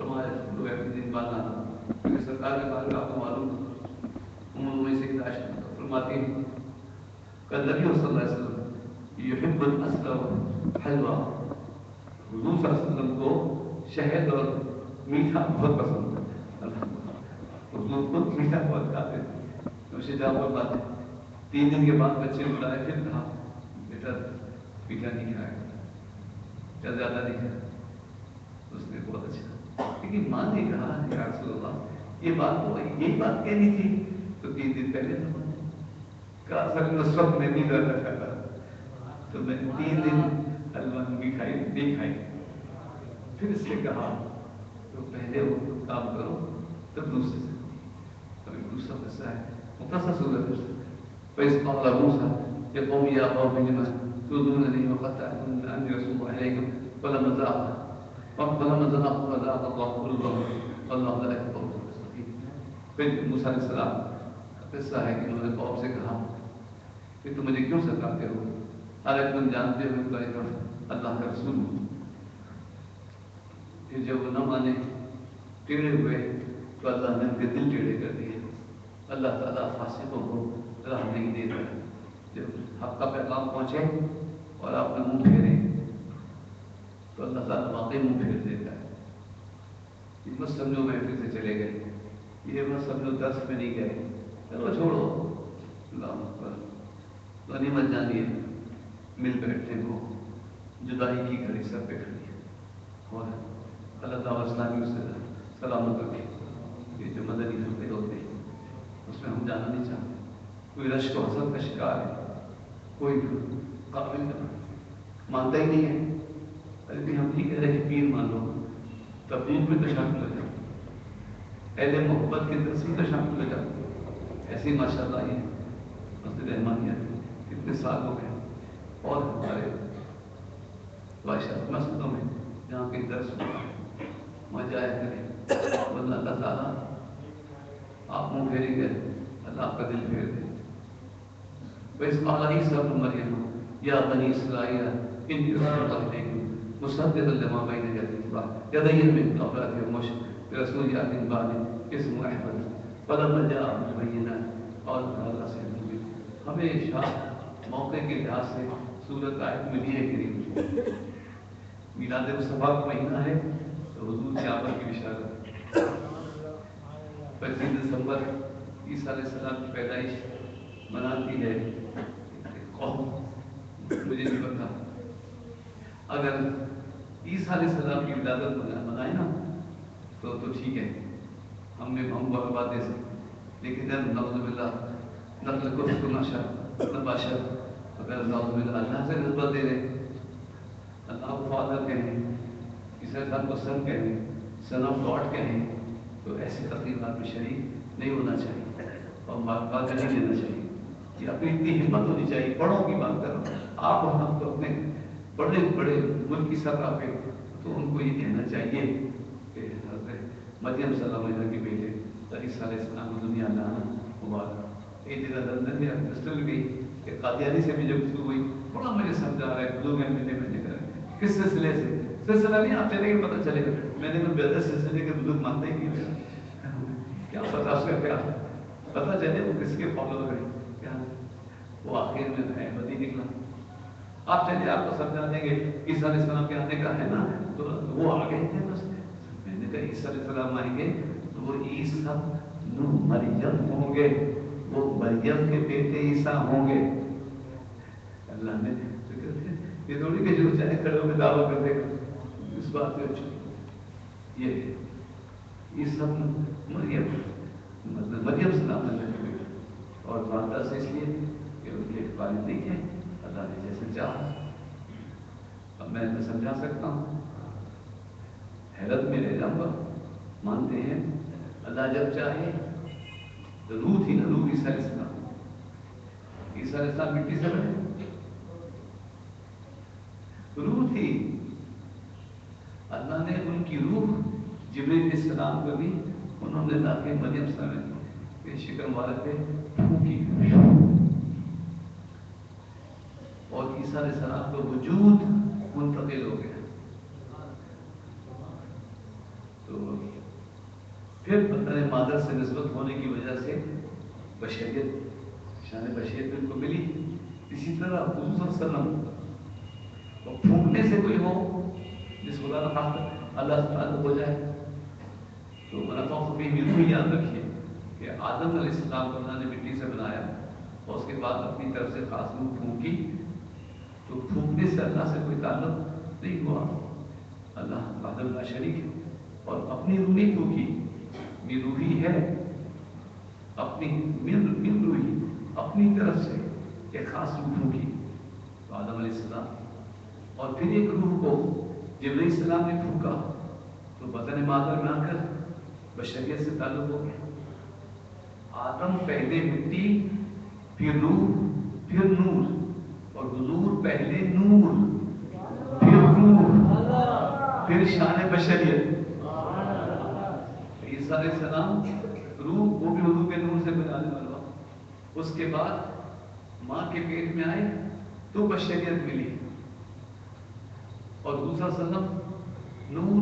ہمارے لوگ اپنے دن بعد آنا، کیونکہ سرکار کے بارے میں آپ کو معلوم عموماً سے ہدایت فرماتی ہیں کہ نبی صلی اللہ علیہ وسلم یحب العسل حلوہ، حضور صلی اللہ علیہ وسلم کو شہد اور میٹھا بہت پسند ہے، حضور خود میٹھا بہت کھاتے تھے۔ نوشی جہاں فرماتے 3 دن کے بعد بچے بلائے، پھر کہا بیٹا میٹھا نہیں کھائے، کیا زیادہ نہیں کھایا؟ اس نے بہت اچھا، لیکن ماں نے کہا یا رسول اللہ یہ بات تو یہی بات کہنی تھی تو 3 دن پہلے کہا سر اس وقت میں نہیں زیادہ کھاتا تو میں 3 دن حلوہ مٹھائی نہیں کھائی۔ پھر اس نے کہا تو پہلے وہ کام کرو تب دوسرے سے، ابھی دوسرا قصہ ہے مختصر صورت ہے۔ فَإِذْ قَالَ مُوسَىٰ لِقَوْمِهِ يَا قَوْمِ لِمَ تُؤْذُونَنِي وَقَدْ تَعْلَمُونَ أَنِّي رَسُولُ اللَّهِ إِلَيْكُمْ فَلَمَّا زَاغَ اللَّهُ قُلُوبَهُمْ وَاللَّهُ لَا يَهْدِي الْقَوْمَ الْفَاسِقِينَ۔ پھر موسیٰ علیہ السلام کا قصہ ہے کہ انہوں نے قوم سے کہا کہ تم مجھے کیوں ستاتے ہو، حالانکہ تم جانتے ہو کہ اللہ کا رسول ہوں، پھر جب وہ نہ مانے ٹیڑھے ہوئے تو اللہ نے ان کے دل ٹیڑھے کر دیے. اللہ تعالیٰ فاسقوں کو راہ نہیں دیتا ہے. جب حق کا پیغام پہنچے اور آپ نے منہ پھیرے تو اللہ تعالیٰ واقعی منہ پھیر دیتا ہے. یہ مت سمجھو محفل سے چلے گئے, یہ مت سمجھو درس میں نہیں گئے, چلو چھوڑو, اللہ اکبر, غنیمت جانیے مل بیٹھنے کو, جدائی کی گھڑی سب پہ کھڑی ہے. اور اللہ تعالیٰ اسلامی اس سے سلامت رکھے. یہ جو مدنی خطے ہوتے ہیں اس میں ہم جانا نہیں چاہتے. کوئی رشک و حسد کا شکار ہے, کوئی قابل مانتا ہی نہیں ہے. ارے بھی ہم نہیں کہہ رہے کہ پیر مان لو, تبلیغ میں تو شامل ہو جاؤ, اہل محبت کے درس میں تو شامل ہو جاؤ. ایسی ماشاء اللہ یہ مسجد رحمانیہ کتنے سال ہو گئے, اور ہمارے بادشاہ مسجدوں میں جہاں کے درس ہوا وہاں جایا کریں. اللہ تعالیٰ آپ منہ پھیریں گے, اللہ آپ کا دل پھیر دے. بس اعلیٰ ہی سب مریم یا بنی اسرائیل ان مصدقا لما بین یدیہ من التوراۃ برسول یأتی من بعدہ اسمہ احمد فلما جاءہم البینات قالوا ھذا سحر مبین. ہمیشہ موقع کے لحاظ سے سورت آیت میں یہ کریم میلاد مصطفیٰ کا مہینہ ہے تو حضور کی آمد کی بشارت. 25 دسمبر عیسیٰ علیہ السلام کی پیدائش مناتی ہے قوم, مجھے نہیں پتا. اگر عیسیٰ علیہ السلام کی ولادت منائے نا تو ٹھیک ہے, ہم برباد دے سکتے. لیکن نعوذ باللہ نقل کفر نباشر, اگر نعوذ باللہ اللہ سے نسبت دے دیں, اللہ کو فادر کہیں, عیسیٰ علیہ السلام کو سن کہیں, سن آف گاڈ کہیں, تو ایسی تقریبات میں شریک نہیں ہونا چاہیے اور بات نہیں دینا چاہیے. یہ اپنی اتنی ہمت ہونی چاہیے. بڑوں کی بات کرو آپ, اور ہم تو اپنے بڑے بڑے ملک کی سطح پہ تو ان کو یہ کہنا چاہیے کہ حضرت مریم صلی اللہ علیہ وسلم کے بیٹے عیسیٰ علیہ السلام کو دنیا میں آنا مبارک. ایک جگہ لندن میں کرسٹل گئی کہ قادیانی سے بھی جب گفتگو ہوئی, بڑا مجھے سمجھا رہا ہے بلوغ میں نے کہا کس سلسلے سے, سلسلہ نہیں آپ چلے گا پتہ چلے گا. میں نے کہا بہتر سلسلے کے بزرگ مانتے ہی نہیں, کیا پتا اس کا کیا پتہ چلے وہ کس کے فالوور ہیں کیا. وہ آخر میں احمد ہی نکلا. آپ چلیے آپ کو سمجھا دیں گے عیسیٰ علیہ السلام کے آنے کا ہے نا, تو وہ آ گئے تھے بس. میں نے کہا عیسیٰ علیہ السلام آئیں گے تو وہ عیسیٰ نو مریم ہوں گے, وہ مریم کے بیٹے عیسیٰ ہوں گے. اللہ نے یہ تھوڑی کہ جو چاہے کھڑے ہو کے دعویٰ کر دے گا اس بات پہ. یہ سب مریم مطلب مریم سلام اللہ کے بیٹے, اور مادہ سے اس لیے کہ ان کے والد نہیں تھے, اللہ نے جیسے چاہا. اب میں تو سمجھا سکتا ہوں, حیرت میں رہ جاؤں گا. مانتے ہیں اللہ جب چاہے تو روح تھی نا, روح عیسیٰ علیہ السلام, عیسیٰ علیہ السلام مٹی سے بنے, روح تھی. اللہ نے ان کی روح جبریل علیہ السلام کو بھی انہوں نے لا کے مریم السلام کے شکر مبارک پہ پھونکی, اور عیسیٰ علیہ السلام کا وجود منتقل ہو گیا. تو پھر پتہ نہیں مادر سے نسبت ہونے کی وجہ سے بشریت, شان بشریت ان کو ملی. اسی طرح حضور صلی اللہ علیہ وسلم اور پھونکنے سے کوئی ہو جس خدا نہ خواستہ اللہ سے تعلق ہو جائے تو منافع بھی بالکل یاد رکھیے کہ آدم علیہ السلام کو اللہ نے مٹی سے بنایا اور اس کے بعد اپنی طرف سے خاص روح پھونکی, تو پھونکنے سے اللہ سے کوئی تعلق نہیں ہوا. اللہ وحدہ لا شریک ہے, اور اپنی روح نہیں پھونکی, میری روحی ہے اپنی من روحی اپنی طرف سے ایک خاص روح پھونکی تو آدم علیہ السلام, اور پھر ایک روح کو جبرائیل علیہ السلام نے پھونکا تو بدن مادر میں آ کر بشریت سے تعلق ہو گیا. آدم پہلے مٹی, پھر روح, پھر نور, اور حضور پہلے نور, پھر روح, پھر شان بشریت. عیسیٰ علیہ السلام روح, وہ بھی حضور کے نور سے بنانے والا. اس کے بعد ماں کے پیٹ میں آئے تو بشریت ملی, اور دوسرا سنم نور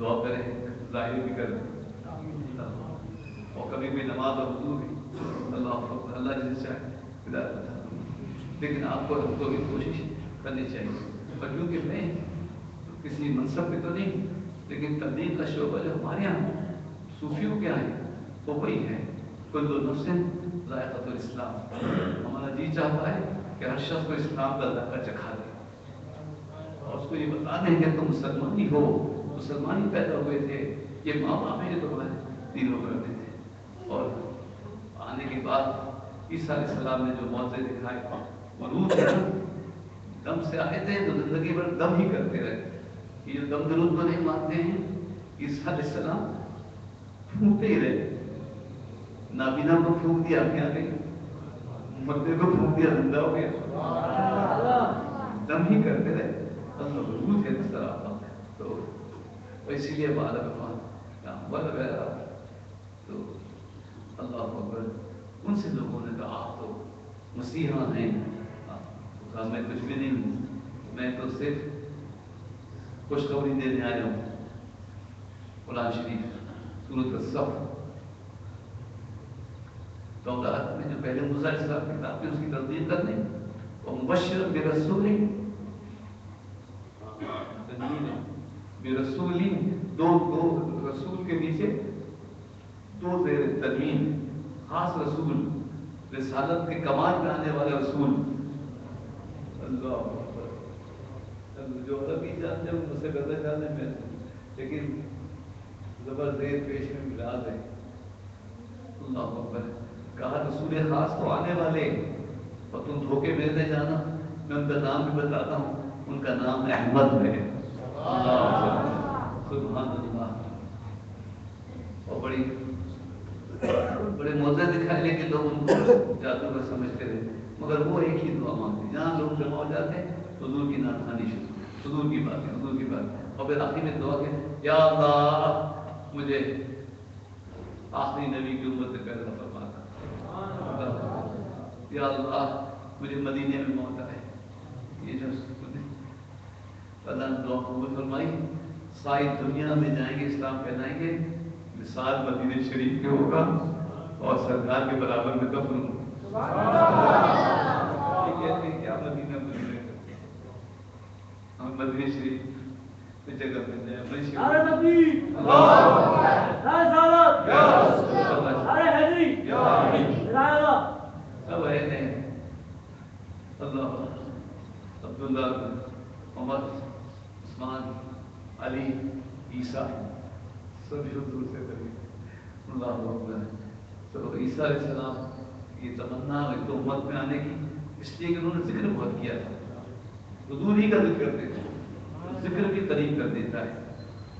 دعا کریں، ظاہر بھی کریں، اور کبھی بھی نماز اور وضو بھی اللہ اکبر، اللہ جس چاہے ہدایت عطا فرمائے۔ لیکن آپ کو ہم کو بھی کوشش کرنی چاہیے، اور کیونکہ میں کسی منصب پہ تو نہیں، لیکن تبلیغ کا شعبہ جو ہمارے یہاں صوفیوں کے ہیں وہ وہی ہے، کل نفس ذائقۃ الاسلام۔ ہمارا جی چاہتا ہے کہ ہر شخص کو اسلام کا ذائقہ چکھا دے، اور اس کو یہ بتا دیں کہ تم مسلمانی ہو، مسلمانی پیدا ہوئے تھے، یہ ماں باپ ہے جو تمہارے دینوں کرتے تھے۔ اور آنے کے بعد عیسیٰ علیہ السلام نے جو معجزے دکھائے، وہ روح ہے نا، دم سے آئے تھے تو زندگی بھر دم ہی کرتے رہے۔ یہ جو دم درود کو نہیں مانتے ہیں، عیسیٰ علیہ السلام پھونکتے ہی رہے، نابینا کو پھونک دیا آنکھیں آ گئی، مردے کو پھونک دیا زندہ ہو گیا، دم ہی کرتے رہے۔ اللہ روح ہے اس طرح، تو اسی لیے بالغ وغیرہ، تو اللہ اکبر، ان سے لوگوں نے کہا آپ تو مسیحا ہیں، کہا میں کچھ بھی نہیں ہوں، میں تو صرف خوشخبری دینے آیا ہوں۔ قرآن شریف سورۃ الصف توراۃ میں جو پہلے موسیٰ علیہ السلام کی کتاب تھی اس کی تصدیق کرنے، ومبشرا برسول برسول، دو رسول کے نیچے دو زیر تنوین، خاص رسول، رسالت کے کمال میں آنے والا رسول۔ اللہ اکبر، جو عربی جانتے ہیں ان سے غلط جانتے میں، لیکن زبر زیر پیش میں ملا دیں۔ اللہ اکبر، کہا رسول خاص تو آنے والے، اور تم دھوکے میں نہ جانا، میں ان کا نام بھی بتاتا ہوں، ان کا نام احمد ہے۔ اللہ سبحان اللہ، اور بڑے معجزے دکھائے، لیکن لوگ ان کو جادوگر سمجھتے رہے، مگر وہ ایک ہی دعا مانگتے، جہاں لوگ جمع ہو جاتے ہیں حضور کی نام کھانی شروع، حضور کی باتیں، حضور کی بات، اور پھر آخر میں دعا کہ یا اللہ مجھے آخری نبی کی امت سے پیدا فرمانا، یا اللہ مجھے مدینے میں موت آئے۔ یہ جو اللہ نے دعا قبول فرمائی، ساری دنیا میں جائیں گے، اسلام پھیلائیں گے، مثال مدینہ شریف کے ہوگا، اور سرکار کے برابر میں دفن ہوگا۔ یہ کہتے ہیں کیا مدینہ ہم مدینہ شریف کی جگہ مل جائے، سب رہتے ہیں۔ اللہ عبداللہ، عمر، عثمان، علی، عیسیٰ، سب حضور سے قریب۔ اللہ اکبر، تو عیسیٰ علیہ السلام کی تمنا ایک تو امت میں آنے کی، اس لیے کہ انہوں نے ذکر بہت کیا تھا، حضور ہی کا ذکر کرتے تھے، ذکر بھی قریب کر دیتا ہے۔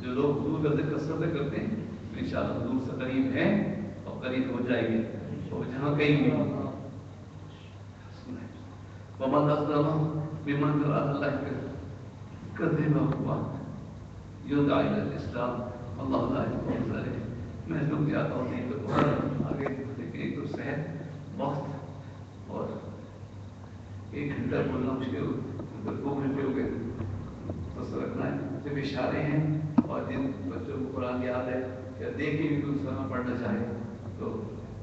جو لوگ حضور کا ذکر کثرت سے کرتے ہیں انشاءاللہ حضور سے قریب ہیں اور قریب ہو جائیں گے، اور جہاں کہیں بھی ومن أظلم ممن قال الله كذب هو يدعى إلى الإسلام، اللہ لا يحب ذلك۔ میں رک جاتا ہوں، نہیں تو آگے، لیکن ایک تو صحت، وقت اور 1 گھنٹہ بولنا مشکل، 2 گھنٹے ہو گئے، بس رکھنا ہے، صرف اشارے ہیں، اور جن بچوں کو قرآن یاد ہے یا دیکھ کے بھی کوئی سلام پڑھنا چاہے تو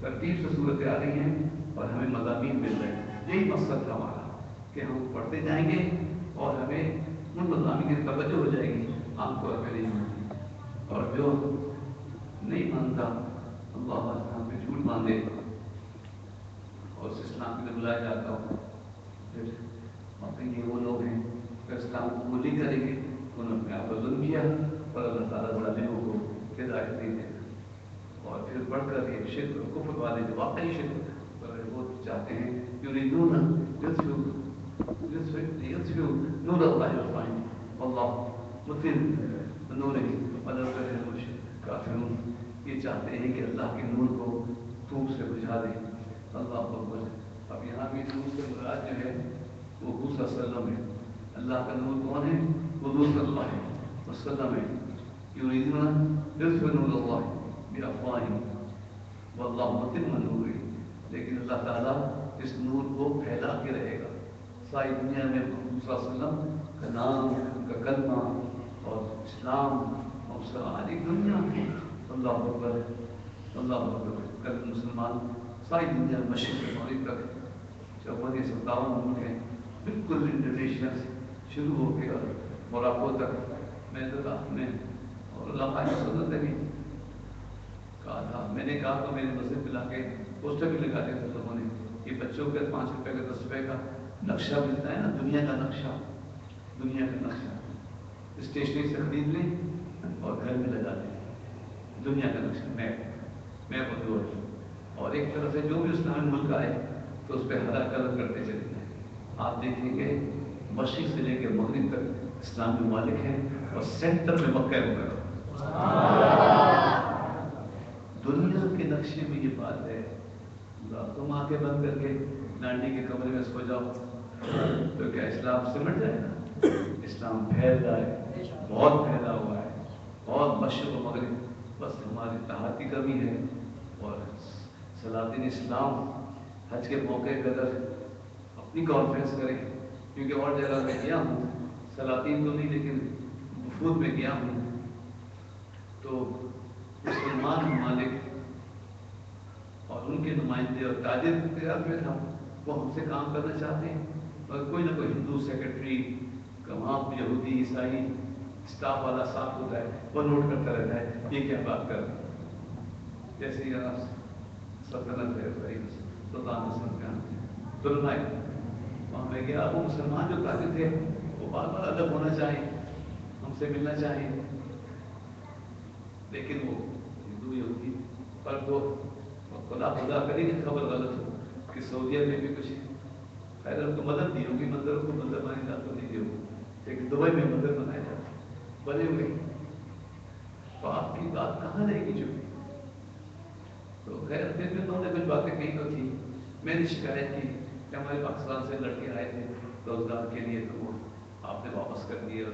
ترتیب سے صورتیں آ رہی ہیں اور ہمیں مضامین مل رہے ہیں۔ یہی مقصد تھا ہمارا کہ ہم پڑھتے جائیں گے اور ہمیں ان مضامین کی توجہ ہو جائے گی، عام طور پہ نہیں ہوتی، اور جو نہیں مانتا اللہ ہم پہ جھوٹ باندھے اور اس اسلام کے لیے بلایا جاتا ہوں، پھر یہ وہ لوگ ہیں کہ اسلام قبول نہیں کریں گے، انہوں نے اپنے آپ پر ظلم کیا، اور اللہ تعالیٰ ظالموں کو ہدایت دے دے گا۔ اور پھر بڑھ کر یہ شرک اور کفر والے جو واقعی شرک پر وہ چاہتے ہیں یریدون یطفئوا نور اللہ واللہ متم نورہ ولو کرہ الکافرون، یہ چاہتے ہیں کہ اللہ کے نور کو دھوپ سے بجھا دیں۔ اللہ اکبر، اب یہاں بھی نور سے مراد جو ہے وہ حضور صلی اللہ علیہ وسلم ہے، اللہ کا نور کون ہے؟ حضور صلی اللہ علیہ وسلم ہے۔ یریدون یطفئوا نور اللہ بافواہہم واللہ متم نورہ، لیکن اللہ تعالیٰ اس نور کو پھیلا کے رہے گا ساری دنیا میں۔ حضور صلی اللہ علیہ وسلم کا نام، ان کا کلمہ اور اسلام اور ساری دنیا کی اللہ اکبر اللہ اکبر کل مسلمان ساری دنیا مشرق سے مغرب تک 57 ملک ہیں بالکل انڈونیشیا سے شروع ہو کے اور موراکو تک میں تو میں اور اللہ کی سنت نے بھی کہا تھا میں نے کہا تو میرے مسجد پہ لا کے پوسٹر بھی لگا دیا تھا لوگوں نے یہ بچوں کے 5 روپے کا 10 روپے کا نقشہ ملتا ہے نا دنیا کا نقشہ دنیا کا نقشہ اسٹیشنری سے خرید لیں اور گھر میں لگا دیں دنیا کا نقشہ میپ اور ایک طرح سے جو بھی اسلامی ملک آئے تو اس پہ ہرا کلر کرتے چلے جائیں آپ دیکھیں گے مشرق سے لے کے مغرب تک اسلامی ممالک ہیں اور سینٹر میں مکہ مکرمہ دنیا کے نقشے میں یہ بات ہے تم آنکھیں بند کر کے نانڈی کے کمرے میں سو جاؤ تو کیا اسلام سمٹ جائے گا اسلام پھیل رہا ہے بہت پھیلا ہوا ہے بہت مشرق و مغرب بس ہماری اتحاد کی کمی ہے اور سلاطین اسلام حج کے موقع پہ اگر اپنی کانفرنس کریں کیونکہ اور جگہ میں گیا ہوں سلاطین تو نہیں لیکن وفود میں گیا ہوں تو مسلمان ممالک اور ان کے نمائندے اور تاجر اختیار میں تھا وہ ہم سے کام کرنا چاہتے ہیں اور کوئی نہ کوئی ہندو سیکرٹری وہاں یہودی عیسائی اسٹاف والا ساتھ ہوتا ہے وہ نوٹ کرتا رہتا ہے یہ کیا بات کر رہے ہیں جیسے یہاں سلطنت ہے سلطان حسن کا تلمائی وہاں میں گیا وہ مسلمان جو تاجر تھے وہ بار بار الگ ہونا چاہیں ہم سے ملنا چاہیں لیکن وہ ہندو یہودی پر تو خدا کری کہ خبر غلط ہو کہ سعودیہ میں بھی کچھ خیر ان کو مدد دی ہوگی مندروں کو مندر بنائی جاتی نہیں دی ہوگی لیکن دبئی میں مندر بنائے جاتے بنے ہوئے تو آپ کی بات کہاں رہے گی چپی تو خیر پھر بھی انہوں نے کچھ باتیں کہی تو تھی میں نے شکایت کی کہ ہمارے پاکستان سے لڑکے آئے تھے روزگار کے لیے تو وہ آپ نے واپس کر دیے اور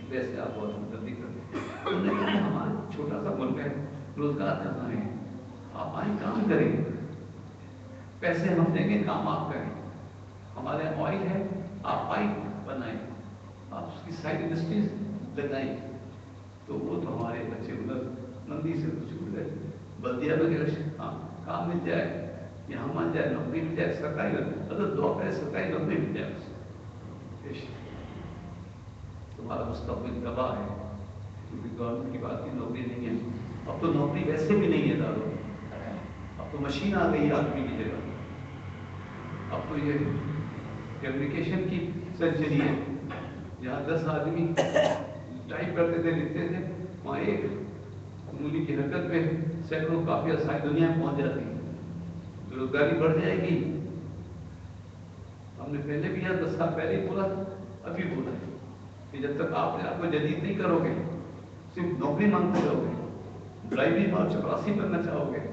پیسے آپ بہت ہمدردی کر انہوں نے کہا ہمارا چھوٹا سا ملک ہے روزگار کرنا ہے آپ آئیں کام کریں پیسے ہم دیں گے کام آپ کریں ہمارے یہاں آئل ہے آپ پائپ بنائیں آپ اس کی سائڈ انڈسٹریز لگائیں تو وہ تو ہمارے بچے ادھر مندی سے چھوٹ گئے بلدیہ وغیرہ کام مل جائے یہاں مان جائے نوکری مل جائے سرکاری اگر 2 پہلے سرکاری نوکری مل جائے تمہارا مستقبل تباہ ہے کیونکہ گورنمنٹ کی بات کی نوکری نہیں ہے اب تو نوکری ویسے بھی نہیں ہے دارو اب تو مشین آ گئی آدمی کی جگہ اب تو یہ کمیونیکیشن کی سرجری ہے جہاں 10 آدمی ٹائپ کرتے تھے لکھتے تھے وہاں ایک انگلی کی حرکت پہ سینکڑوں کافی آسان دنیا میں پہنچ جاتی ہے بےروزگاری بڑھ جائے گی ہم نے پہلے بھی 10 سال پہلے ہی بولا ابھی بولا کہ جب تک آپ نے آپ کو جدید نہیں کرو گے صرف نوکری مانگتے رہو گے ڈرائیوری اور چپراسی بننا چاہو گے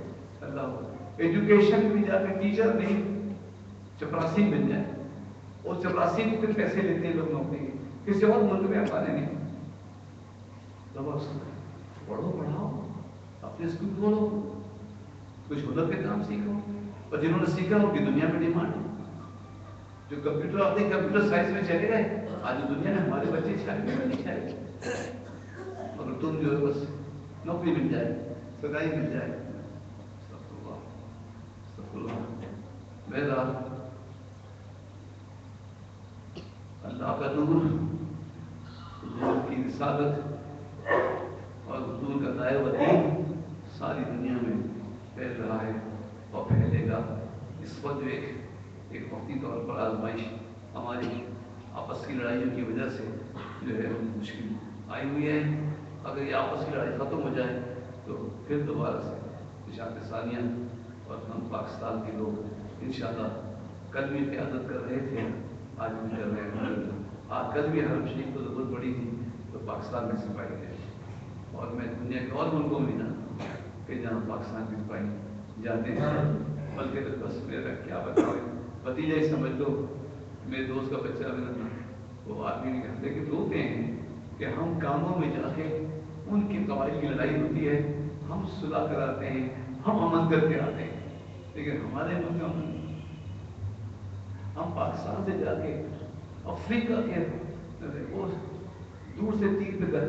اللہ ایجوکیشن بھی جا کے ٹیچر نہیں چپراسی مل جائے اور چپراسی بھی پھر پیسے لیتے ہیں لوگ نوکری کے کسی اور ملک میں آپ آنے نہیں پڑھو پڑھاؤ اپنے اسکول کھولو کچھ ہنر کے کام سیکھو اور جنہوں نے سیکھا ان کی دنیا میں ڈیمانڈ ہے جو کمپیوٹر آتے ہیں کمپیوٹر سائنس میں چلے گئے آج دنیا میں ہمارے بچے چھائے نہیں چھائے اور تم جو ہے بس نوکری مل جائے سرکاری مل جائے بہرحال اللہ کا نور حضور کی رسالت اور حضور کا دائر دین ساری دنیا میں پھیل رہا ہے اور پھیلے گا اس وقت ایک وقتی طور پر آزمائش ہماری آپس کی لڑائیوں کی وجہ سے جو ہے مشکل آئی ہوئی ہے اگر یہ آپس کی لڑائی ختم ہو جائے تو پھر دوبارہ سے اشاعت ثانیہ اور ہم پاکستان کے لوگ انشاءاللہ کل بھی قیادت کر رہے تھے آج بھی کر رہے ہیں آج کل بھی حرم شریف کو ضرورت پڑی تھی تو پاکستان میں سپاہی تھے اور میں دنیا کے اور ملکوں میں جانا کہ جہاں پاکستان کی سپاہی جاتے ہیں بلکہ بس میرا کیا بتاؤ بھتیجا ہی سمجھ لو میرے دوست کا بچہ میرا وہ آدمی کہتے کہ روتے ہیں کہ ہم کاموں میں جا کے ان کی قبائل کی لڑائی ہوتی ہے ہم صلح کراتے ہیں ہم امن کر کے آتے ہیں لیکن ہمارے ملک میں امن ہم پاکستان سے جا کے افریقہ کے وہ دور سے تیر پہ کر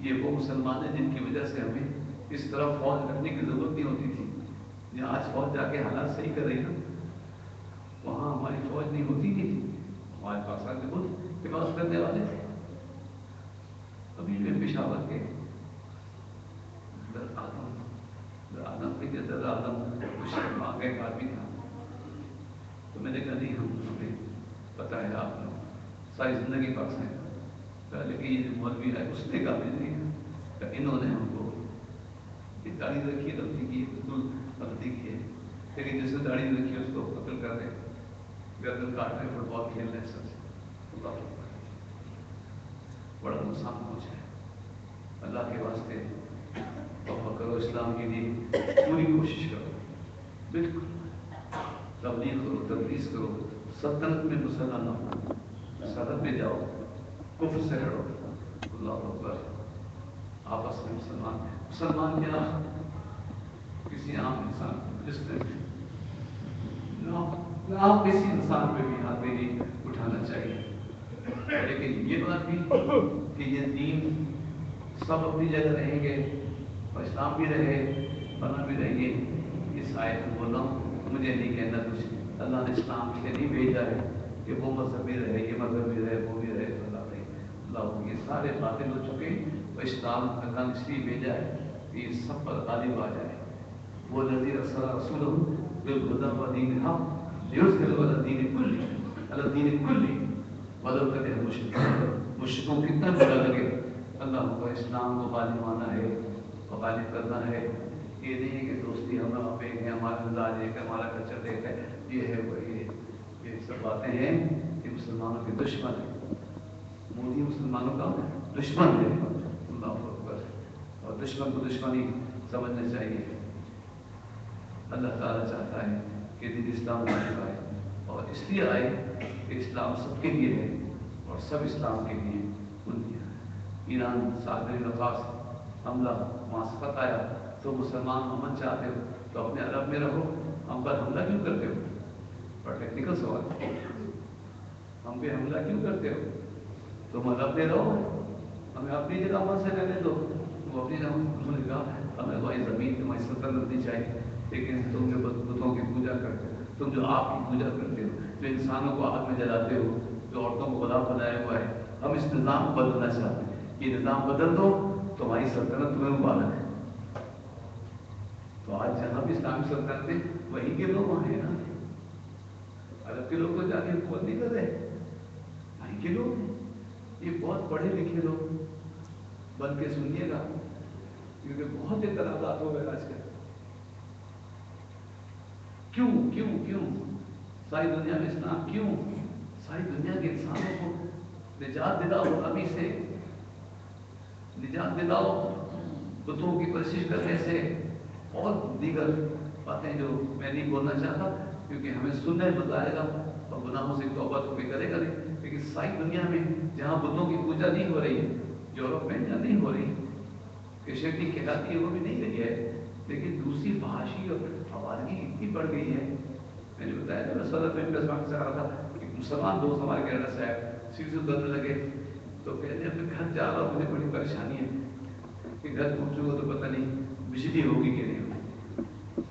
یہ وہ مسلمان ہیں جن کی وجہ سے ہمیں اس طرح فوج رکھنے کی ضرورت نہیں ہوتی تھی. جہاں آج فوج جا کے حالات صحیح کر رہی نا، وہاں ہماری فوج نہیں ہوتی تھی. ہمارے پاکستان کے خود حفاظت کرنے والے تھے. ابھی میں پشاور کے آدم کے جدر آدم مانگا ایک آدمی تھا، تو میں نے کہا نہیں ہمیں پتہ ہے آپ لوگ ساری زندگی پاکستان کا، لیکن یہ جو مولوی ہے اس نے کہا نہیں کہ انہوں نے ہم کو یہ داڑھی رکھی غلطی کی، بالکل غلطی کی ہے، لیکن جس نے داڑھی رکھی ہے اس کو قتل کر رہے، گردن کاٹ رہے، فٹ بال کھیل رہے سب سے. بڑا نقصان پہنچا ہے. اللہ کے واسطے توبہ کرو، اسلام کے لیے پوری کوشش کرو، بالکل تبلیغ کرو، تدریس کرو. سلطنت میں مسلمان نہ ہو، سرحد پہ جاؤ، کفر سے لڑو. اللہ اکبر. آپس میں مسلمان کیا کسی عام انسان جس نے آپ کسی انسان پہ بھی ہاتھ نہیں اٹھانا چاہیے. لیکن یہ بات بھی کہ یہ دین سب اپنی جگہ رہیں گے اور اسلام بھی رہے، بنا بھی رہیں گے. اس آیت میں بول رہا ہوں، مجھے نہیں کہنا کچھ. اللہ نے اسلام کے لیے نہیں بھیجا ہے کہ وہ مذہب بھی رہے، یہ مذہب بھی رہے، وہ بھی رہے. اللہ یہ سارے باطل ہو چکے، اور اسلام اللہ نے اس لیے بھیجا ہے کہ یہ سب پر غالب آ جائے. وہ الذی ارسل رسولہ بالہدی ودین الحق لیظہرہ علی الدین کلہ علی الدین کلہ ولو کرہ المشرکون. مشرکوں کتنا برا لگے، اللہ کو اسلام کو غالب آنا ہے اور غالب کرنا ہے. یہ نہیں ہے کہ دوستی ہم آپ ایک ہیں، ہمارا مزاج ایک ہے، ہمارا کلچر ایک ہے، یہ ہے وہی ہے. یہ سب باتیں ہیں کہ مسلمانوں کے دشمن ہیں. مودی مسلمانوں کا دشمن ہے. اللہ اکبر. اور دشمن کو دشمنی سمجھنا چاہیے. اللہ تعالیٰ چاہتا ہے کہ دین اسلام غالب آئے، اور اس لیے آئے کہ اسلام سب کے لیے ہے اور سب اسلام کے لیے. ایران صادری نفاذ حملہ معصفت آیا تو مسلمان امن چاہتے ہو تو اپنے عرب میں رہو، ہم پر حملہ کیوں کرتے ہو؟ بڑا ٹیکنیکل سوال. ہم پہ حملہ کیوں کرتے ہو؟ تم عرب میں رہو، ہمیں اپنی جگہ امن سے رہنے دو. تم اپنی جگہ انہوں نے کہا ہمیں تمہاری زمین تمہاری سلطنت نہیں چاہیے، لیکن تم جو بتوں کی پوجا کرتے ہو، تم جو آپ کی پوجا کرتے ہو، جو انسانوں کو آگ میں جلاتے ہو، جو عورتوں کو خدا بنایا ہوا ہے، ہم اس نظام کو بدلنا چاہتے ہیں. یہ نظام بدل دو، تمہاری سلطنت تمہیں مبارک ہے. تو آج جہاں بھی اسلامی سلطنت ہے وہیں کے لوگ وہاں ہیں نا. عرب کے لوگ تو جا کے حکومت نہیں کر رہے، وہیں کے لوگ ہیں. یہ بہت پڑھے لکھے لوگ بن کے سنیے گا، کیونکہ بہت اعتراضات ہو گئے آج کل. کیوں کیوں کیوں ساری دنیا میں اسلام کیوں؟ ساری دنیا کے انسانوں کو نجات دلاؤ، ابھی سے نجات دلاؤ بتوں کی پرستش کرنے سے، اور دیگر باتیں جو میں نہیں بولنا چاہتا کیونکہ ہمیں سننے مزہ آئے گا اور گناہوں سے توبہ تو کوئی کرے گا نہیں. لیکن ساری دنیا میں جہاں بتوں کی پوجا نہیں ہو رہی ہے، یورپ میں جہاں نہیں ہو رہی، کرسچینٹی کہلاتی ہے وہ بھی نہیں رہی ہے، لیکن دوسری فحاشی اور آوازگی اتنی بڑھ گئی ہے. میں نے بتایا تھا، میں صدر میں سے آ رہا تھا کہ مسلمان دوست ہمارے کینیڈا سے آئے، سیٹ سے درد لگے تو کہتے ہیں اپنے گھر جا رہا ہوں، مجھے بڑی پریشانی ہے کہ گھر پہنچوں گا تو پتہ نہیں بجلی ہوگی کہ نہیں ہوگی.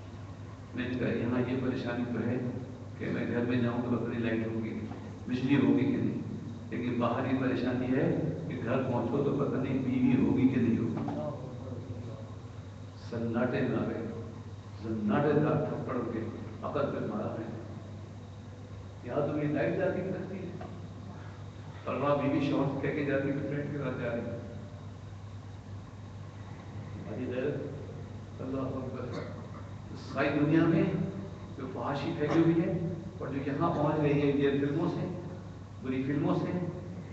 میں نے کہا یہاں یہ پریشانی تو ہے کہ میں گھر میں جاؤں تو پتہ نہیں لائٹ ہوگی، بجلی ہوگی کہ نہیں، لیکن باہر یہ پریشانی ہے کہ گھر پہنچو تو پتہ نہیں بیوی ہوگی کہ نہیں ہوگی. سناٹے میں آ گئے، سناٹے دار تھپڑ کے عقل پہ مارا ہے. یہاں تو یہ لائٹ جاتی کرتی ہے اور وہاں بیوی شوہر سے کہہ کے جاتی ہے فرینڈ کے ساتھ جا رہی ہے. اللہ اکبر. ساری دنیا میں جو فحاشی پھیلی ہوئی ہے اور جو یہاں پہنچ رہی ہے یہ فلموں سے، بری فلموں سے،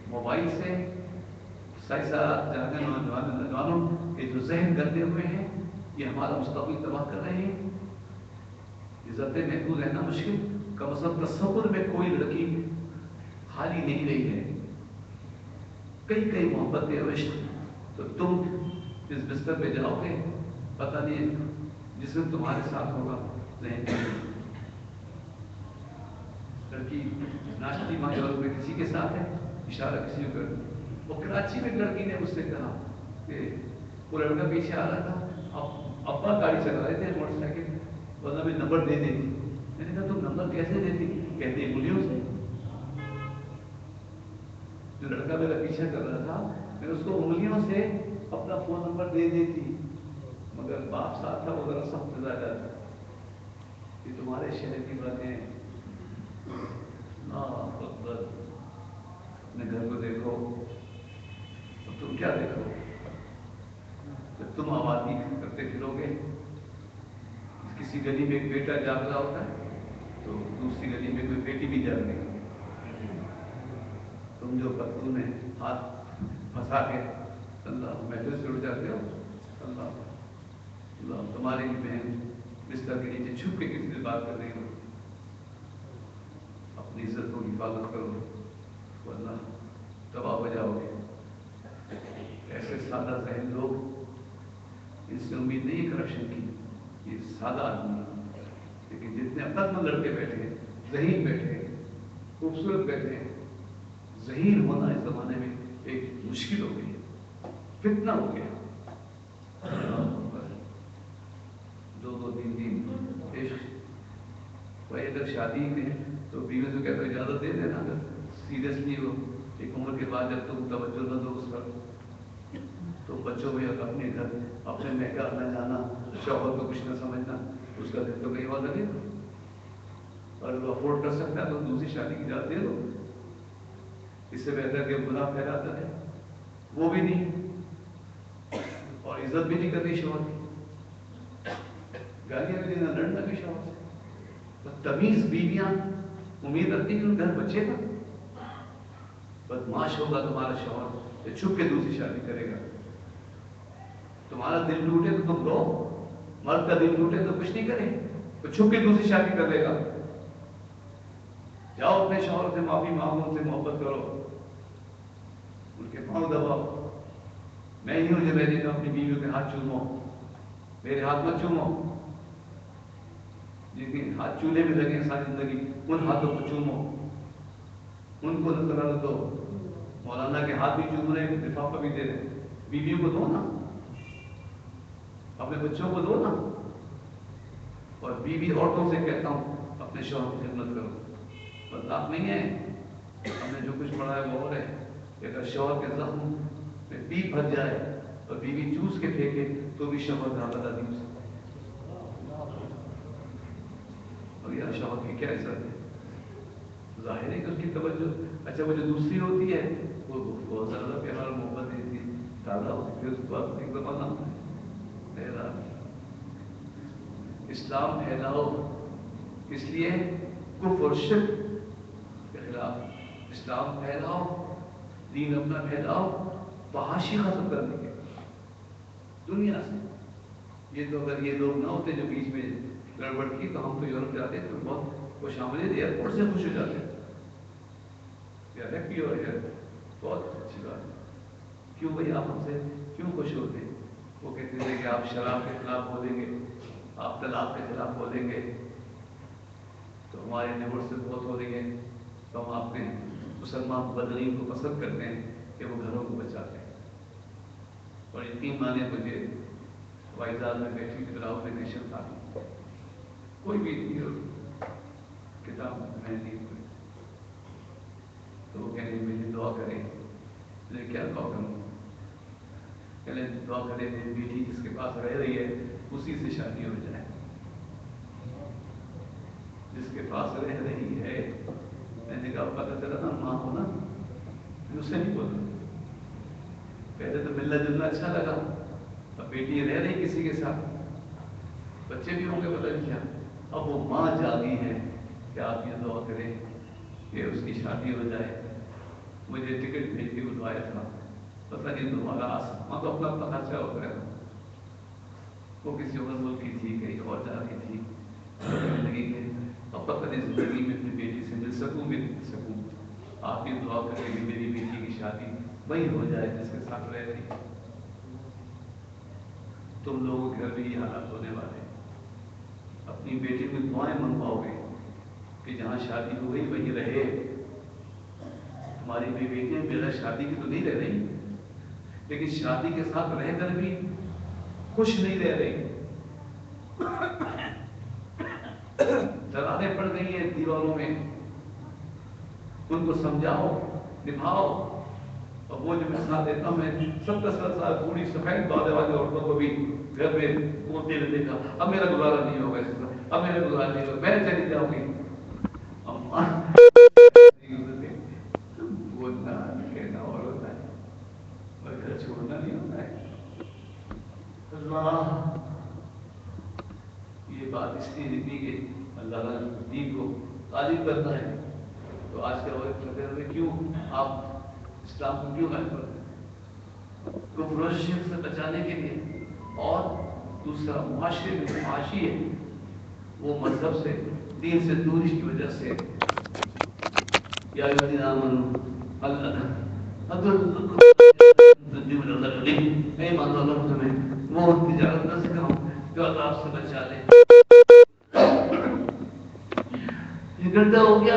موبائل سے، سارا جانے نوجوانوں کے جو ذہن گندے ہوئے ہیں، یہ ہمارا مستقبل تباہ کر رہے ہیں. عزت محفوظ رہنا مشکل، کم از کم تصور میں کوئی لڑکی خالی نہیں رہی ہے. کئی کئی محبت کے عشق، تو تم اس بستر پہ جاؤ گے پتہ نہیں جس دن تمہارے ساتھ ہوگا ذہن لڑکی ناشتی ماں یورپ میں کسی کے ساتھ ہے، اشارہ کسی کو کر. وہ کراچی میں لڑکی نے مجھ سے کہا کہ وہ لڑکا پیچھے آ رہا تھا، اب ابا گاڑی چلا رہے تھے موٹر سائیکل، ورنہ بھی نمبر دے دیتی. میں نے کہا تم نمبر کیسے دیتی؟ کہتے انگلیوں سے. جو لڑکا میرا پیچھا کر رہا تھا میں اس کو انگلیوں سے اپنا فون نمبر دے دیتی، مگر باپ ساتھ تھا وہ ذرا سخت مزاج تھا. یہ تمہارے شہر کی باتیں، اپنے گھر کو دیکھو. اور تم کیا دیکھو؟ جب تم آبادی کرتے پھرو گے، کسی گلی میں ایک بیٹا جاگ رہا ہوتا ہے تو دوسری گلی میں کوئی بیٹی بھی جاگ رہی. تم جو پتلوں میں ہاتھ پھنسا کے اللہ محفل سے اٹھ جاتے ہو، اللہ تمہاری بہن بستر کے نیچے چھپ کے کسی سے بات کر رہی ہو. اپنی عزت کو حفاظت کرو ورنہ تباہ ہو جاؤ گے. ایسے سادہ ذہن لوگ، اس سے امید نہیں ہے کرپشن کی. یہ سادہ آدمی، لیکن جتنے عقل مند لڑکے بیٹھے ہیں، ذہین بیٹھے ہیں، خوبصورت بیٹھے ہیں. ذہین ہونا اس زمانے میں ایک مشکل ہو گئی ہے، فتنہ ہو گیا. دو دو تین تین عشق. بھائی اگر شادی میں تو بیوی سے کہتا ہے اجازت دے دینا، اگر سیریسلی ہو ایک عمر کے بعد جب تم توجہ نہ دو اس پر تو بچوں میں اپنے گھر اپنے محکا نہ جانا، شوہر کو کچھ نہ سمجھنا، اس کا دل تو کہیں اور لگے. اور اگر وہ افورڈ کر سکتا ہے تو دوسری شادی کی اجازت دے دو. اس سے بہتر کہ گناہ پھیلاتا ہے، وہ بھی نہیں اور عزت بھی نہیں کرنی شوہر کی، گالیاں بھی دینا، لڑنا بھی شوہر سے. تمیز بیویاں امید رکھتی کہ ان گھر بچے گا. بدماش ہوگا تمہارا شوہر کہ چھپ کے دوسری شادی کرے گا. تمہارا دل ٹوٹے تو تم رو، مرد کا دل ٹوٹے تو کچھ نہیں کرے تو چھپ کے دوسری شادی کر لے گا. جاؤ اپنے شوہر سے معافی مانگو، ان سے محبت کرو، ان کے پاؤں دباؤ. میں ہی ہوں جو میں نے کہا اپنی بیویوں کے ہاتھ چومو، میرے ہاتھ مت چومو. جن کے ہاتھ چولہے میں لگے ساری زندگی ان ہاتھوں کو چومو، ان کو نظر دو. مولانا کے ہاتھ بھی چوم رہے ہیں، لفافہ بھی دے رہے ہیں. بیویوں کو دو نا، اپنے بچوں کو دو نا. اور بیوی عورتوں سے کہتا ہوں اپنے شوہر کی خدمت کرو. بدلاؤ نہیں ہے، ہم نے جو کچھ پڑھا ہے وہ اور ہے کہ اگر شوہر کے زخم میں پیپ بھر جائے اور بیوی چوس کے پھینکے تو بھی شوہر کا بدلا نہیں ہو سکتا. اور یہاں شوہر کی کیا عزت ہے؟ ظاہر ہے کہ اس کی توجہ، اچھا وہ جو دوسری ہوتی ہے وہ بہت زیادہ پیار اور محبت دیتی ہے، دادا ہوتی ہے اس کو ایک زمانہ پھیلا. اسلام پھیلاؤ، اس لیے کفر اور شرک کے خلاف اسلام پھیلاؤ، دین اپنا پھیلاؤ، فحاشی ختم کرنے کے دنیا سے. یہ تو اگر یہ لوگ نہ ہوتے جو بیچ میں گڑبڑ کی تو ہم تو یورپ جاتے تو بہت خوش آمدید ایئرپورٹ سے خوش ہو جاتے. یا ہیپی اور بہت اچھی بات ہے. کیوں بھائی آپ ہم سے کیوں خوش ہوتے ہیں؟ وہ کہتے تھے کہ آپ شراب کے خلاف بولیں گے، آپ طلاق کے خلاف بولیں گے تو ہمارے ڈیورس سے بہت ہو رہی ہے، تو ہم آپ کے مسلمان بدرین کو پسند کرتے ہیں کہ وہ گھروں کو بچاتے ہیں. اور یقین مانے مجھے ہوائی جہاز میں بیٹھی کی طرح نیشن تھا، کوئی بھی کتاب میں نہیں ہوئی تو وہ کہنے میری دعا کریں. میں کیا دعا کروں؟ کہنے دعا کریں میری بیٹی جس کے پاس رہ رہی ہے اسی سے شادی ہو جائے. جس کے پاس رہ رہی ہے، میں نے کہا پتہ چلا نا ماں ہونا، مجھ سے نہیں بولا. پہلے تو ملنا جلنا اچھا لگا، اب بیٹی رہ رہی کسی کے ساتھ، بچے بھی ہوں گے پتہ نہیں کیا. اب وہ ماں جاگی ہے کہ آپ یہ دعا کریں کہ اس کی شادی ہو جائے. مجھے ٹکٹ بھیج کے بلوایا تھا، پتہ نہیں تمہارا ماں تو اپنا اپنا خرچہ ہو گیا. وہ کسی اور ملک کی تھی، کہیں اور جا رہی تھی، لگی کہ اب پتہ نہیں زندگی میں اپنی بیٹی سے مل سکوں بھی نہیں سکوں. آپ یہ دعا کریں کہ میری بیٹی کی شادی وہی ہو جائے جس کے ساتھ رہ رہی. تم لوگوں کے گھر بھی یہ حالات ہونے والے ہیں. اپنی بیٹی کو دعائیں منگواؤ گے کہ جہاں شادی ہو گئی وہیں رہے. تمہاری بھی بیٹیاں بغیر شادی کی تو نہیں رہ رہی. لیکن شادی کے ساتھ رہ کر بھی خوش نہیں رہ رہی، دراریں پڑ گئی ہیں دیواروں میں، ان کو سمجھاؤ، نبھاؤ۔ اور وہ جو مثال دیتا ہوں میں 70 سال پوری سفید بادے والی عورتوں کو بھی گھر میں بولتے ہوئے دیکھا، اب میرا گزارا نہیں ہوگا اس کا، اب میرا گزارا نہیں ہوگا، میں چلی جاؤں گی۔ بولنا کہنا اور ہوتا ہے اور گھر چھوڑنا نہیں ہوتا ہے۔ اللہ یہ بات اس لیے لکھی کہ اللہ تعالیٰ دین کو غالب کرنا ہے۔ تو آج کے وقت میں کیوں آپ اسلام کو کیوں غائب کرتے ہیں؟ کفر و شرک سے بچانے کے لیے، اور دوسرا معاشرے میں معاشی ہے وہ مذہب سے دین سے دوری کی وجہ سے۔ یا الذین آمنوا اے ایمان والو تمہیں وہ تجارت نہ سکھاؤں جو عذاب سے بچا لے۔ یہ گندا ہو گیا،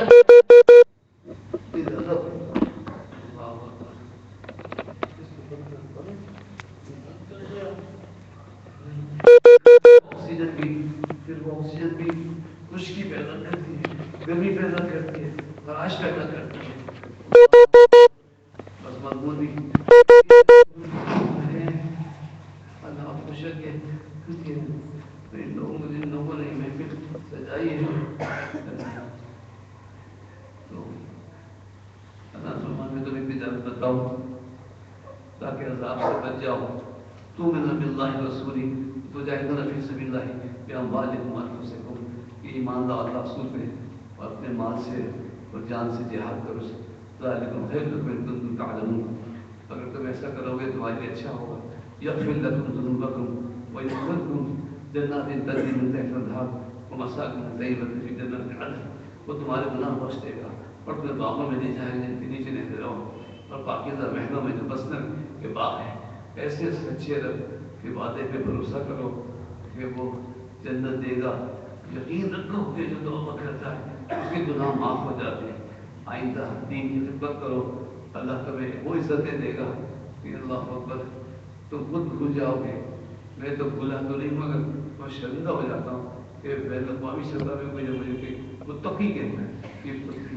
آکسیجن بھی، پھر وہ آکسیجن بھی خشکی پیدا کرتی ہے، گرمی پیدا کرتی ہے، خراش پیدا کرتی ہے۔ بس مضمون بھی اللہ خوشک ہے ان لوگوں نے محفل سجائی ہے، تو اللہ فرمان میں تمہیں تجارت بتاؤں تاکہ عذاب سے بچ جاؤ۔ تؤمنون باللہ ورسولہ تجاہدون فی سبیل اللہ باموالکم وانفسکم، کہ ایمان لاؤ اللہ رسول پہ اور اپنے مال سے اور جان سے جہاد کرو، ذالکم خیر لکم ان کنتم تعلمون، اگر تم ایسا کرو گے تمہارے لیے اچھا ہوگا۔ یغفر لکم ذنوبکم ویدخلکم جنات تجری من تحتها الانہار ومساکن طیبۃ فی جنات عدن، وہ تمہارے گناہ بخش دے گا اور تمہیں باغوں میں لے جائے گا جن کے نیچے نہریں رہو، اور پاکیزہ محلوں میں جو بسن کے باغ ہیں۔ ایسے سچے رب کے وعدے پہ بھروسہ کرو کہ وہ جنت دے گا، یقین رکھو کہ جو توبہ کرتا ہے اس کے گناہ معاف ہو جاتے ہیں۔ آئندہ دین کی خدمت کرو، اللہ تمہیں وہ عزتیں دے گا کہ اللہ اکبر تم خود بھول جاؤ گے۔ میں تو بھولا تو نہیں مگر میں شرمندہ ہو جاتا ہوں کہ بین الاقوامی سطح میں مجھے متقی کہتا ہے،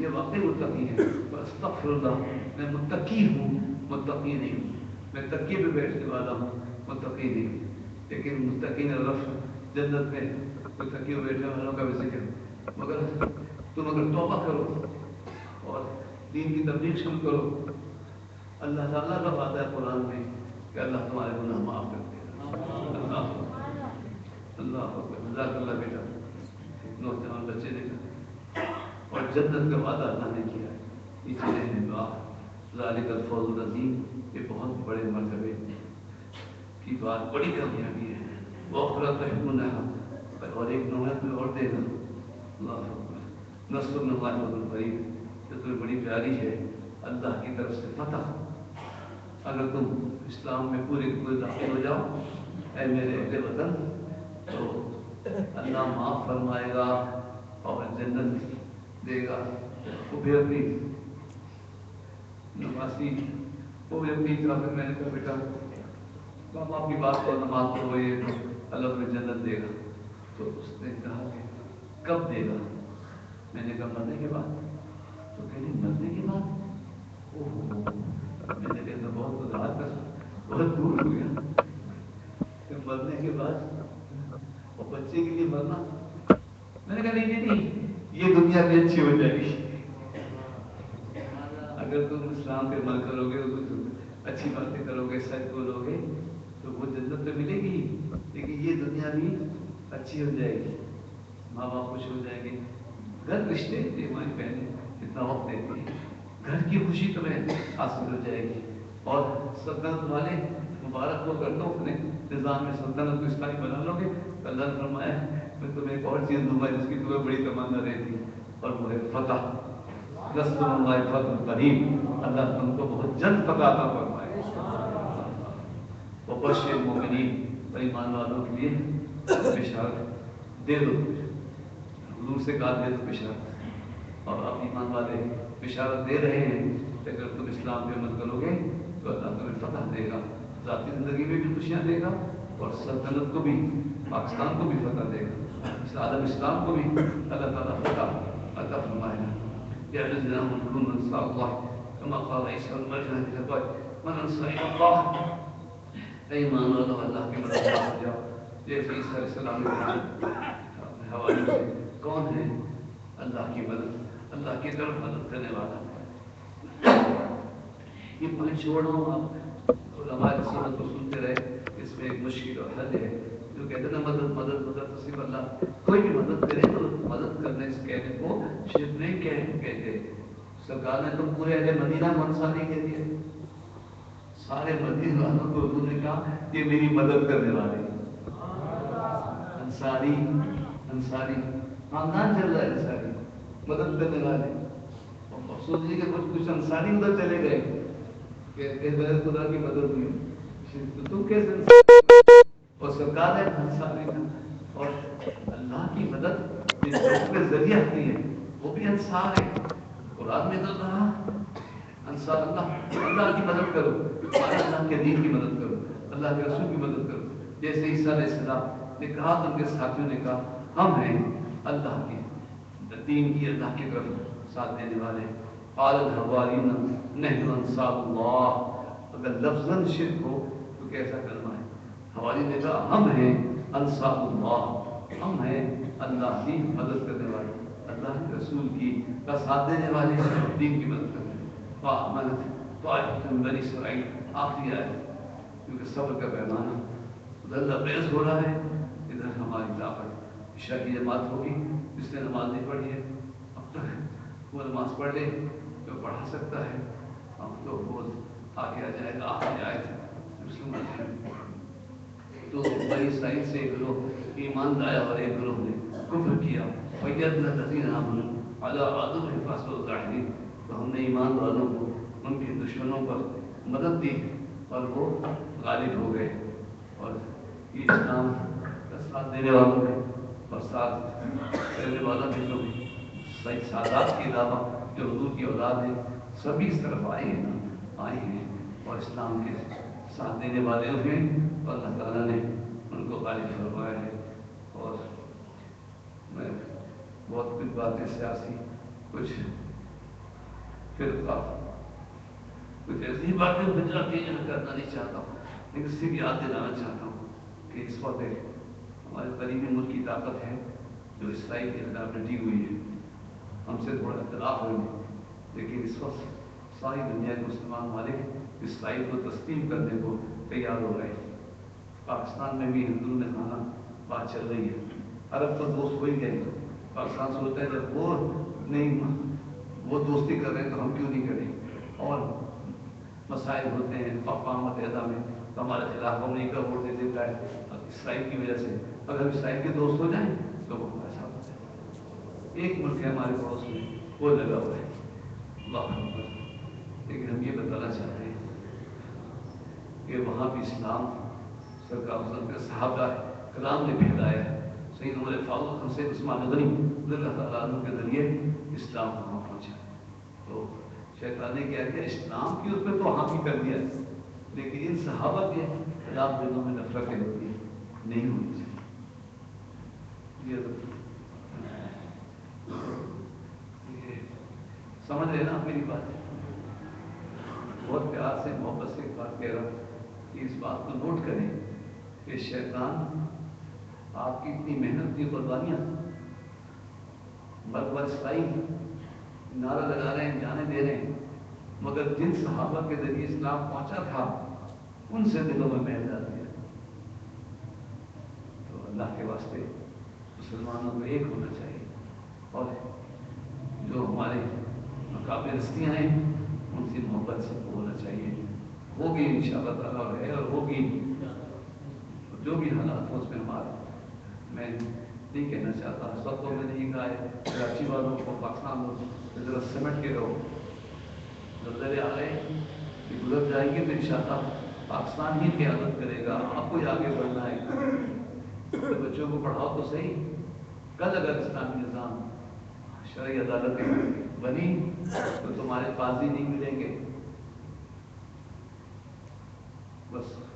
یہ واقعی متقی ہے، استغفر اللہ، میں متقی ہوں، متقی نہیں ہوں، میں تقی پہ بیٹھنے والا ہوں، متقی نہیں ہوں۔ لیکن متقین رفت جنت میں متقی ہوئے بیٹھنے والوں کا بھی ذکر، مگر تم اگر توبہ کرو اور دین کی تبلیغ شروع کرو، اللہ تعالیٰ کا وعدہ ہے قرآن میں کہ اللہ تمہارے گناہ معاف کر دے گا۔ اللہ جزاک اللہ بیٹا، نوجوان بچے نے کہا، اور جنت کا وعدہ اللہ نے کیا ہے، یہ چیزیں ہیں ذالک الفوز العظیم، یہ بہت بڑے مرتبے کی بات، بڑی کامیابی ہے۔ وَأُخْرَىٰ تُحِبُّونَهَا، اور ایک نعمت میں اور دے گا، اللہ اکبر، نصر من اللہ وفتح قریب، جو تمہیں بڑی پیاری ہے اللہ کی طرف سے فتح۔ اگر تم اسلام میں پورے داخل ہو جاؤ اے میرے اہل وطن، تو اللہ معاف فرمائے گا اور جنت دے گا۔ وہ بھی اپنی نمازی، وہ بھی اپنی طرف میں نے کہا بیٹا ہم آپ کی بات کو نماز پڑھو یہ تو اللہ تمہیں جنت دے گا۔ تو اس نے کہا کہ کب دے گا؟ میں نے کہا مرنے کے بعد۔ تو کہنے مرنے کے بعد؟ میں نے کہا بہت رات کا بہت دور ہو گیا کہ مرنے کے بعد اور بچے کے لیے مرنا۔ میں نے کہا نہیں نہیں، یہ دنیا بھی اچھی ہو جائے گی اگر تم اسلام پہ عمل کرو گے، اچھی باتیں کرو گے، سچ بولو گے تو وہ جنت تو ملے گی، لیکن یہ دنیا بھی اچھی ہو جائے گی، ماں باپ خوش ہو جائیں گے، گھر رشتے ہماری بہنیں اتنا وقت دیتی ہیں، گھر کی خوشی تمہیں حاصل ہو جائے گی۔ اور سلطنت والے مبارک ہو کر تو اپنے نظام میں سلطنت کو اسلامی بنا لو گے، اللہ نے فرمایا میں تمہیں ایک اور چیز دوں گا جس کی تمہیں بڑی تمنا رہتی ہے، اور وہ ہے فتح۔ نصر اللہ فتح قریب، اللہ تم کو بہت جلد فتح عطا فرمائے۔ وبشر المؤمنین، اور ایمان والوں کے لیے بشارت دے دو، حضور سے کہا دے دو بشارت، اور اب ایمان والے بشارت دے رہے ہیں کہ اگر تم اسلام پہ عمل کرو گے تو اللہ تمہیں فتح دے گا۔ ذاتی زندگی میں بھی خوشیاں دے گا اور سلطنت کو بھی، پاکستان کو بھی فتح دے گا، اس عالم اسلام کو بھی اللہ تعالیٰ فتح عطا فرمائے گا۔ یا الذین آمنوا کونوا انصار اللہ کما قال عیسی ابن مریم من انصار اللہ، اے ایمان والو اللہ کی مدد ہو جاؤ، جیسے عیسیٰ علیہ السلام نے کہا حواری سے، کون ہے اللہ کی مدد، اللہ کی طرف مدد کرنے والا؟ یہ پوائنٹ چھوڑ رہا ہوں، آپ علماء سنت کو سنتے رہے، اس میں ایک مشکل اور حل ہے جو کہتے ہیں نا مدد مدد مدد تو صرف اللہ، کوئی بھی مدد کرے تو مدد کرنے اس کہنے کو شرک نہیں کہتے۔ سرکار نے تو پورے اہل مدینہ کو انصاری کہہ دیا، سارے مدینہ والوں کو انہوں نے کہا یہ میری مدد کرنے والے انصاری، انصاری خاندان چل رہا ہے، انصاری مدد کرنے والے۔ اور مقصود یہ کہ کچھ انصاری ادھر چلے گئے کہ خدا کی مدد ہوئی، تو تم کیسے؟ اور سرکار ہے انصاری کا، اور اللہ کی مدد جس کے ذریعے آتی ہے وہ بھی انصار ہے۔ قرآن میں تو کہا انصار اللہ، اللہ کی مدد کرو، اللہ کے دین کی مدد کرو، اللہ کے رسول کی مدد کرو۔ جیسے عیسیٰ علیہ السلام نے کہا تو ان کے ساتھیوں نے کہا ہم ہیں اللہ کے دین کی، اللہ کی طرف ساتھ دینے والے۔ قال الحواریون نحن انصار اللہ، اگر لفظاً شرک ہو تو کیسا کلمہ ہے؟ حواری نے کہا ہم ہیں انصار اللہ، ہم ہیں اللہ کی مدد کرنے والے، اللہ کے رسول کی کا ساتھ دینے والے، دین کی مدد کرنے والے۔ فآمنت طائفۃ من بنی اسرائیل، آخری آیت، کیونکہ صبر کا پیمانہ ادھر لبریز ہو رہا ہے، ادھر ہماری طاقت۔ عشاء کی جماعت ہوگی، جس نے نماز نہیں پڑھی ہے اب تک وہ نماز پڑھ لے، جو پڑھا سکتا ہے اب تو وہ آگے آ جائے گا۔ آخری آیت مسلم تو بنی اسرائیل سے ایک گروہ ایمان لایا اور ایک گروہ نے کفر کیا، وَيَّدْنَا الَّذِينَ آمَنُوا عَلَىٰ عَدُوِّهِمْ فَأَصْبَحُوا ظَاهِرِينَ، تو ہم نے ایمان والوں کو ان کے دشمنوں پر مدد دی اور وہ غالب ہو گئے۔ اور یہ اسلام کا ساتھ دینے والوں میں اور ساتھ کرنے والوں میں جو سید سادات کے علاوہ جو حضور کی اولاد ہے سبھی اس طرف آئے ہیں اور اسلام کے ساتھ دینے والے ہیں، اور اللہ تعالیٰ نے ان کو غالب فرمایا ہے۔ اور میں بہت کچھ باتیں سیاسی، کچھ فرقہ، کچھ ایسی باتیں مل جاتی ہیں جو میں کرنا نہیں چاہتا ہوں، لیکن صرف یاد دلانا چاہتا ہوں کہ اس وقت ہمارے قریبی ملک کی طاقت ہے جو اسرائیل کے خلاف ڈٹی ہوئی ہے، ہم سے تھوڑا اختلاف ہوئے، لیکن اس وقت ساری دنیا کے مسلمان ممالک اسرائیل کو تسلیم کرنے کو تیار ہو رہے ہیں۔ پاکستان میں بھی ہندوؤں نے خانہ بات چل رہی ہے، عرب تو دوست ہو ہی گئے، پاکستان سوچتا ہے جب وہ نہیں، وہ دوستی کر رہے ہیں تو ہم کیوں نہیں کریں، اور مسائل ہوتے ہیں اقوام متحدہ میں تو ہمارے خلاف امریکہ ووٹ دے دیتا ہے اسرائیل کی وجہ سے، اگر اسرائیل کے دوست ہو جائیں تو وہ ایسا ہوتا ہے۔ ایک ملک ہے ہمارے پڑوس میں وہ لگا ہوا ہے، اللہ اکبر، لیکن ہم یہ بتانا چاہتے ہیں کہ وہاں بھی اسلام سرکار کے صحابہ کلام نے پھیلایا ہے، سید عمر فاروق حسین عثمان غنی رضی اللہ تعالیٰ عنہ کے ذریعے اسلام وہاں پہنچا۔ تو شیطان نے کیا کیا، اسلام کی اس پہ تو وہاں بھی کر دیا، لیکن ان صحابہ کے خلاف دلوں میں نفرتیں ہوتی ہیں، نہیں ہونی چاہیے۔ یہ سمجھ رہے نا میری بات؟ بہت پیار سے محبت سے ایک بات کہہ رہا ہوں کہ اس بات کو نوٹ کریں کہ شیطان آپ کی اتنی محنت کی قربانیاں بر اسرائیل نعرہ لگا رہے ہیں، جانے دے رہے ہیں، مگر جن صحابہ کے ذریعے اسلام پہنچا تھا ان سے دلوں میں میل ڈال دیا۔ تو اللہ کے واسطے مسلمانوں کو ایک ہونا چاہیے، اور جو ہمارے مقابل ہستیاں ہیں ان سے محبت سب کو ہونا چاہیے، ہوگی انشاءاللہ تعالیٰ، اور ہے اور ہوگی، جو بھی حالات ہو اس میں ہمارا، میں نہیں کہنا چاہتا سب کو، میں نے یہ کہا ہے کراچی والوں کو، پاکستان والوں ذرا سمٹ کے رہو، زلزلے آ رہے ہیں یہ گزر جائیں گے تو انشاءاللہ پاکستان ہی قیادت کرے گا، آپ کو ہی آگے بڑھنا ہے، تو بچوں کو پڑھاؤ تو صحیح۔ کل اگر اسلامی نظام شرعی عدالتیں بنی تو تمہارے قاضی نہیں ملیں گے، بس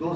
2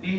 3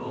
2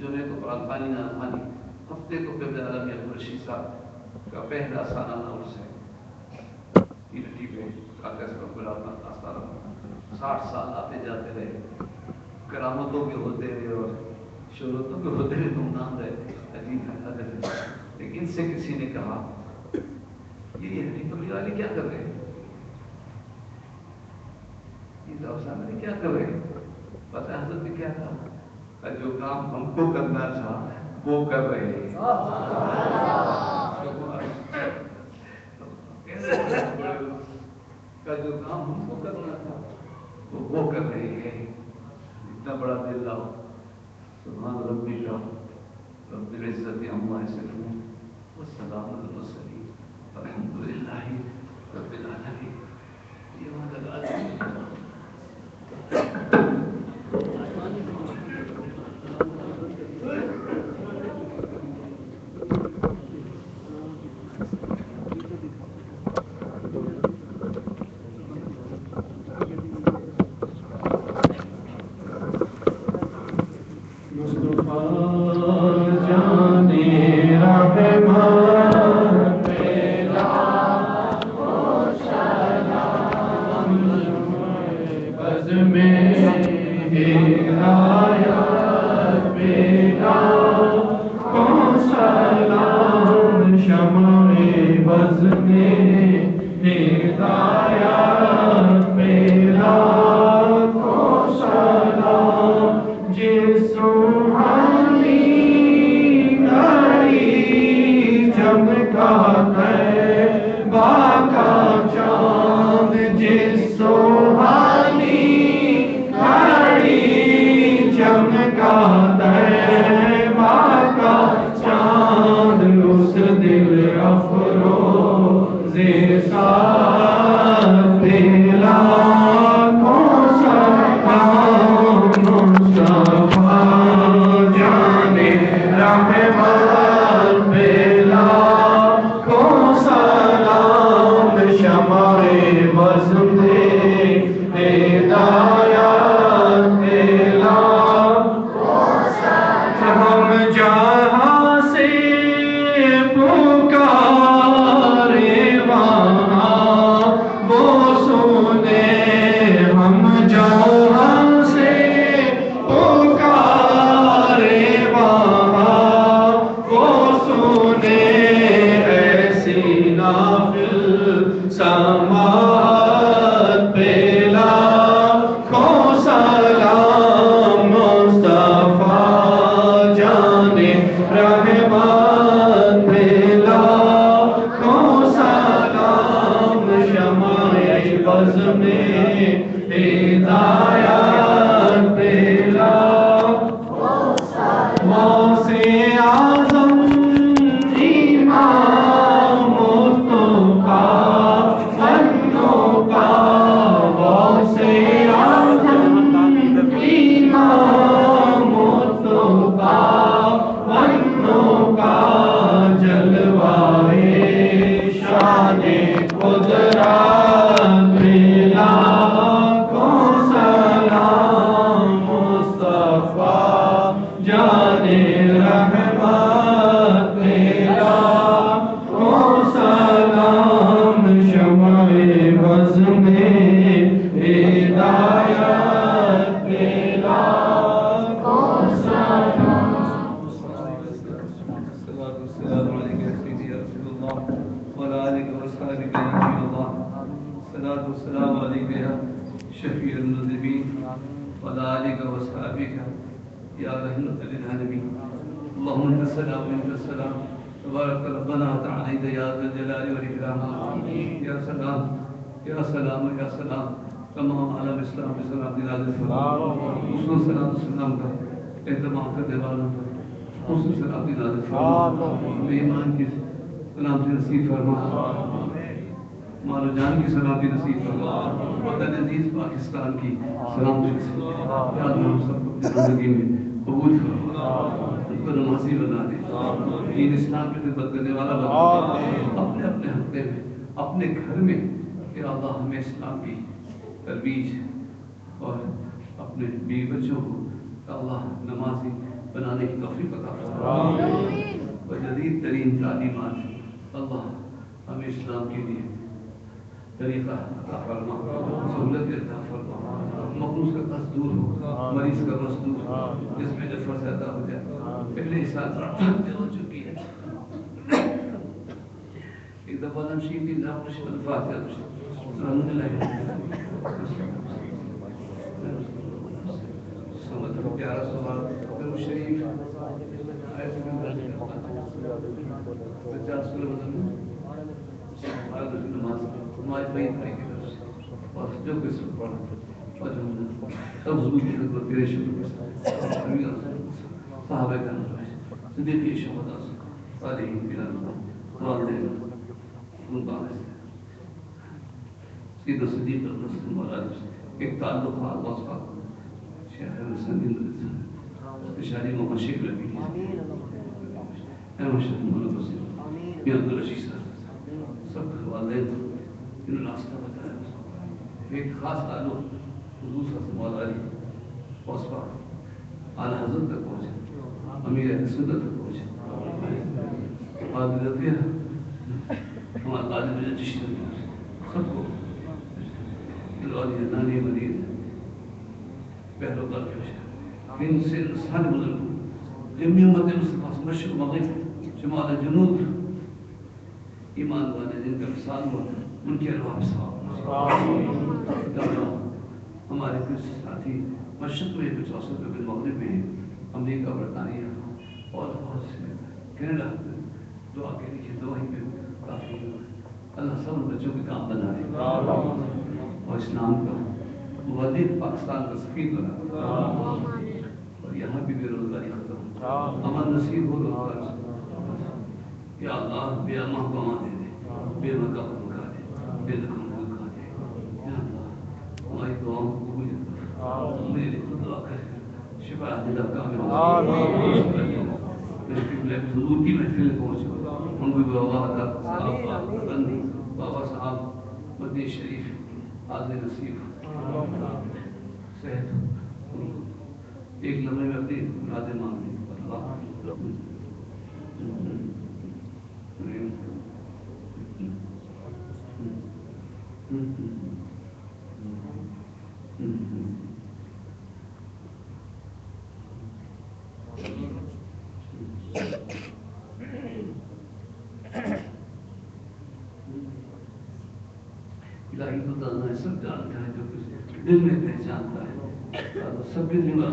جمعے کو قرآن خوانی نہ خوانی، ہفتے کو قبل عالمی رشید صاحب کا پہلا سالانہ عرس ہے ٹی پہ کاغذ پر گلاب آستانہ 60 سال آتے جاتے رہے، کرامتوں کے ہوتے رہے اور شہرتوں کے ہوتے رہے، تم نام رہے عجیب حدت ہے. لیکن سے کسی نے کہا یہ حنیف علی والے کیا کر رہے ہیں، یہ صاحب نے کیا کر رہے ہیں؟ پتہ ہے حضرت نے کیا کہا، جو کام ہم کو کرنا تھا وہ کر رہے ہیں. جو کام ہم کو کرنا تھا وہ کر رہے ہیں. اتنا بڑا دل لاؤ. سبحان ربی کا رب العزت عما یصفون والسلام علی المرسلین الحمد للہ رب العالمین. یہ وہاں لگا مال و جان کی سلامتی نصیب فرما. وطن عزیز پاکستان کی سلامتی نصیب فرما. یا اللہ ہم سب کو اپنی زندگی میں قبول فرما، ان کو نمازی بنا دے، دین اسلام کی خدمت کرنے والا بنا دے. اپنے اپنے ہفتے میں اپنے گھر میں یا اللہ ہمیں اسلام کی ترویج اور اپنے بیوی بچوں کو اللہ نمازی بنانے کی توفیق عطا فرما اور جدید ترین تعلیمات اللہ ہمیں اسلام کے لیے طریقہ عطا فرما، سہولت عطا فرما، مقروض کا قرض دور ہو، مریض کا رس دور ہو، جس میں نفر زیادہ ہو جائے، پہلے ساتھ ہو چکی ہے ایک دفعہ نمشی کی نامش الفاتحہ الحمد للہ سمجھ پیارا سوال درو شریف آیت میں 50 کلو نماز ہماری بھائی بھائی کی طرف سے اور جو کچھ پڑھا اور سب حضور کی خدمت تیرے شکر صحابہ کرام صدیقی شہداء صالحین کرام والدین مبارک سیدہ صدیق الرسول مولانا ایک تعلق خاص بات شہر سندھ اشاری و مشیق لگی اے مشیق مولانا بسیر یا عبدالرشید صاحب سب والدین انہوں نے راستہ بتایا ایک خاص تعلق حضور صلی اللہ علیہ وسلم وصفہ اعلی حضرت تک پہنچے امیر اہل سنت تک پہنچے قابل رضیہ ہمارا قادم جو چشتی سب کو دلوالی نانی مدین پہلو کر کے ان سے سارے بزرگ جمعی امت مصطفیٰ مشرق مغرب شمال جنوب ایمان والے جن کا مثال ہوا ان کے ارواح صاحب ہمارے کچھ ساتھی مشرق میں کچھ اوسط میں مغرب میں امریکہ برطانیہ اور بہت سے کینیڈا دعا کے لیے دعا ہی پہ کافی اللہ سب بچوں کے کام بنا رہے اور اسلام کا مغرب پاکستان کا سفیر بنا اور یہاں بھی بے روزگاری ختم امن نصیب ہو روزگار یا اللہ بے امہ کو امان دے دے بے مکہ کو مکہ دے بے دکھوں کو دکھا دے یا اللہ ہماری دعاؤں کو قبول کر میرے لیے خود دعا کر شفا عاجلہ کامل میں حضور کی محفل پہنچا ہم بھی بابا بابا صاحب مدنی شریف حاضر نصیب صحت ایک لمحے میں اپنی مرادیں مانگیں الہی تو جاننا ہے سب جانتا ہے جو کچھ دل میں پہچانتا ہے سب کے ذمہ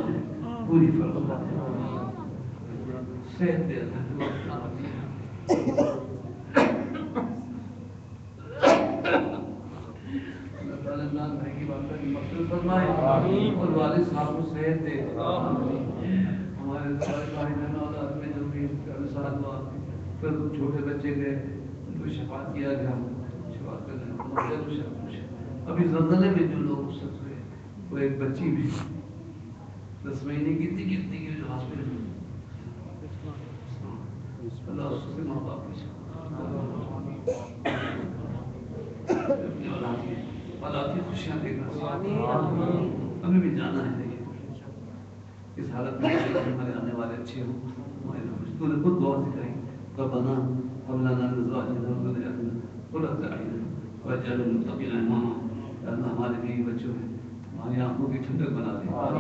پوری فرما صحت دے اللہ تعالیٰ جان بھائی کی بات کی مقصد فرمائے اور والد صاحب کو صحت دے ہمارے بھائی بہن اولاد میں جو بھی ساتھ ہوا پھر چھوٹے بچے گئے ان کو شفاعت کیا گیا شفاعت کرنے ابھی زلزلے میں جو لوگ سب ہوئے وہ ایک بچی بھی 10 مہینے کی تھی کتنی کی جو ہاسپٹل میں اللہ اس سے ماں باپ اولاد کی خوشیاں دیکھنا ہمیں بھی جانا ہے اس حالت میں ہمارے آنے والے اچھے ہوں ہمارے تو نے خود دعا سکھائی ربنا هب لنا من ازواجنا وذرياتنا قرة اعين واجعلنا للمتقين اماما اللہ ہمارے بیوی بچوں میں ہماری آنکھوں کی ٹھنڈک بنا دے اور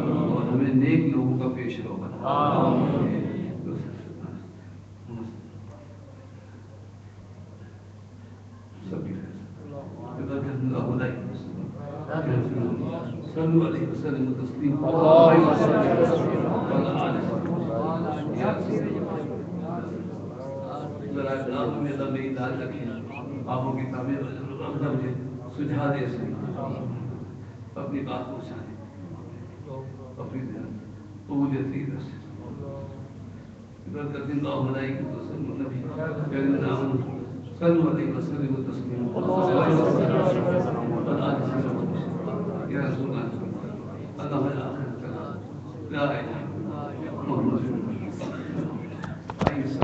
ہمیں نیک لوگوں کا پیش رو بنا سب کی صلوا علیہ وسلم تسلیما ذرا اقدام میں اللہ میری دال رکھیں آبوں کی تعمیر مجھے سجھا دے اپنی بات پہنچانے اپنی قبولیت کی طرف سے ادھر کر دن اللہ ملائکہ تو سلم النبی کہنے نام صلوا علیہ وسلم تسلیما یا رسول اللہ اللہ لا الہ الا اللہ محمد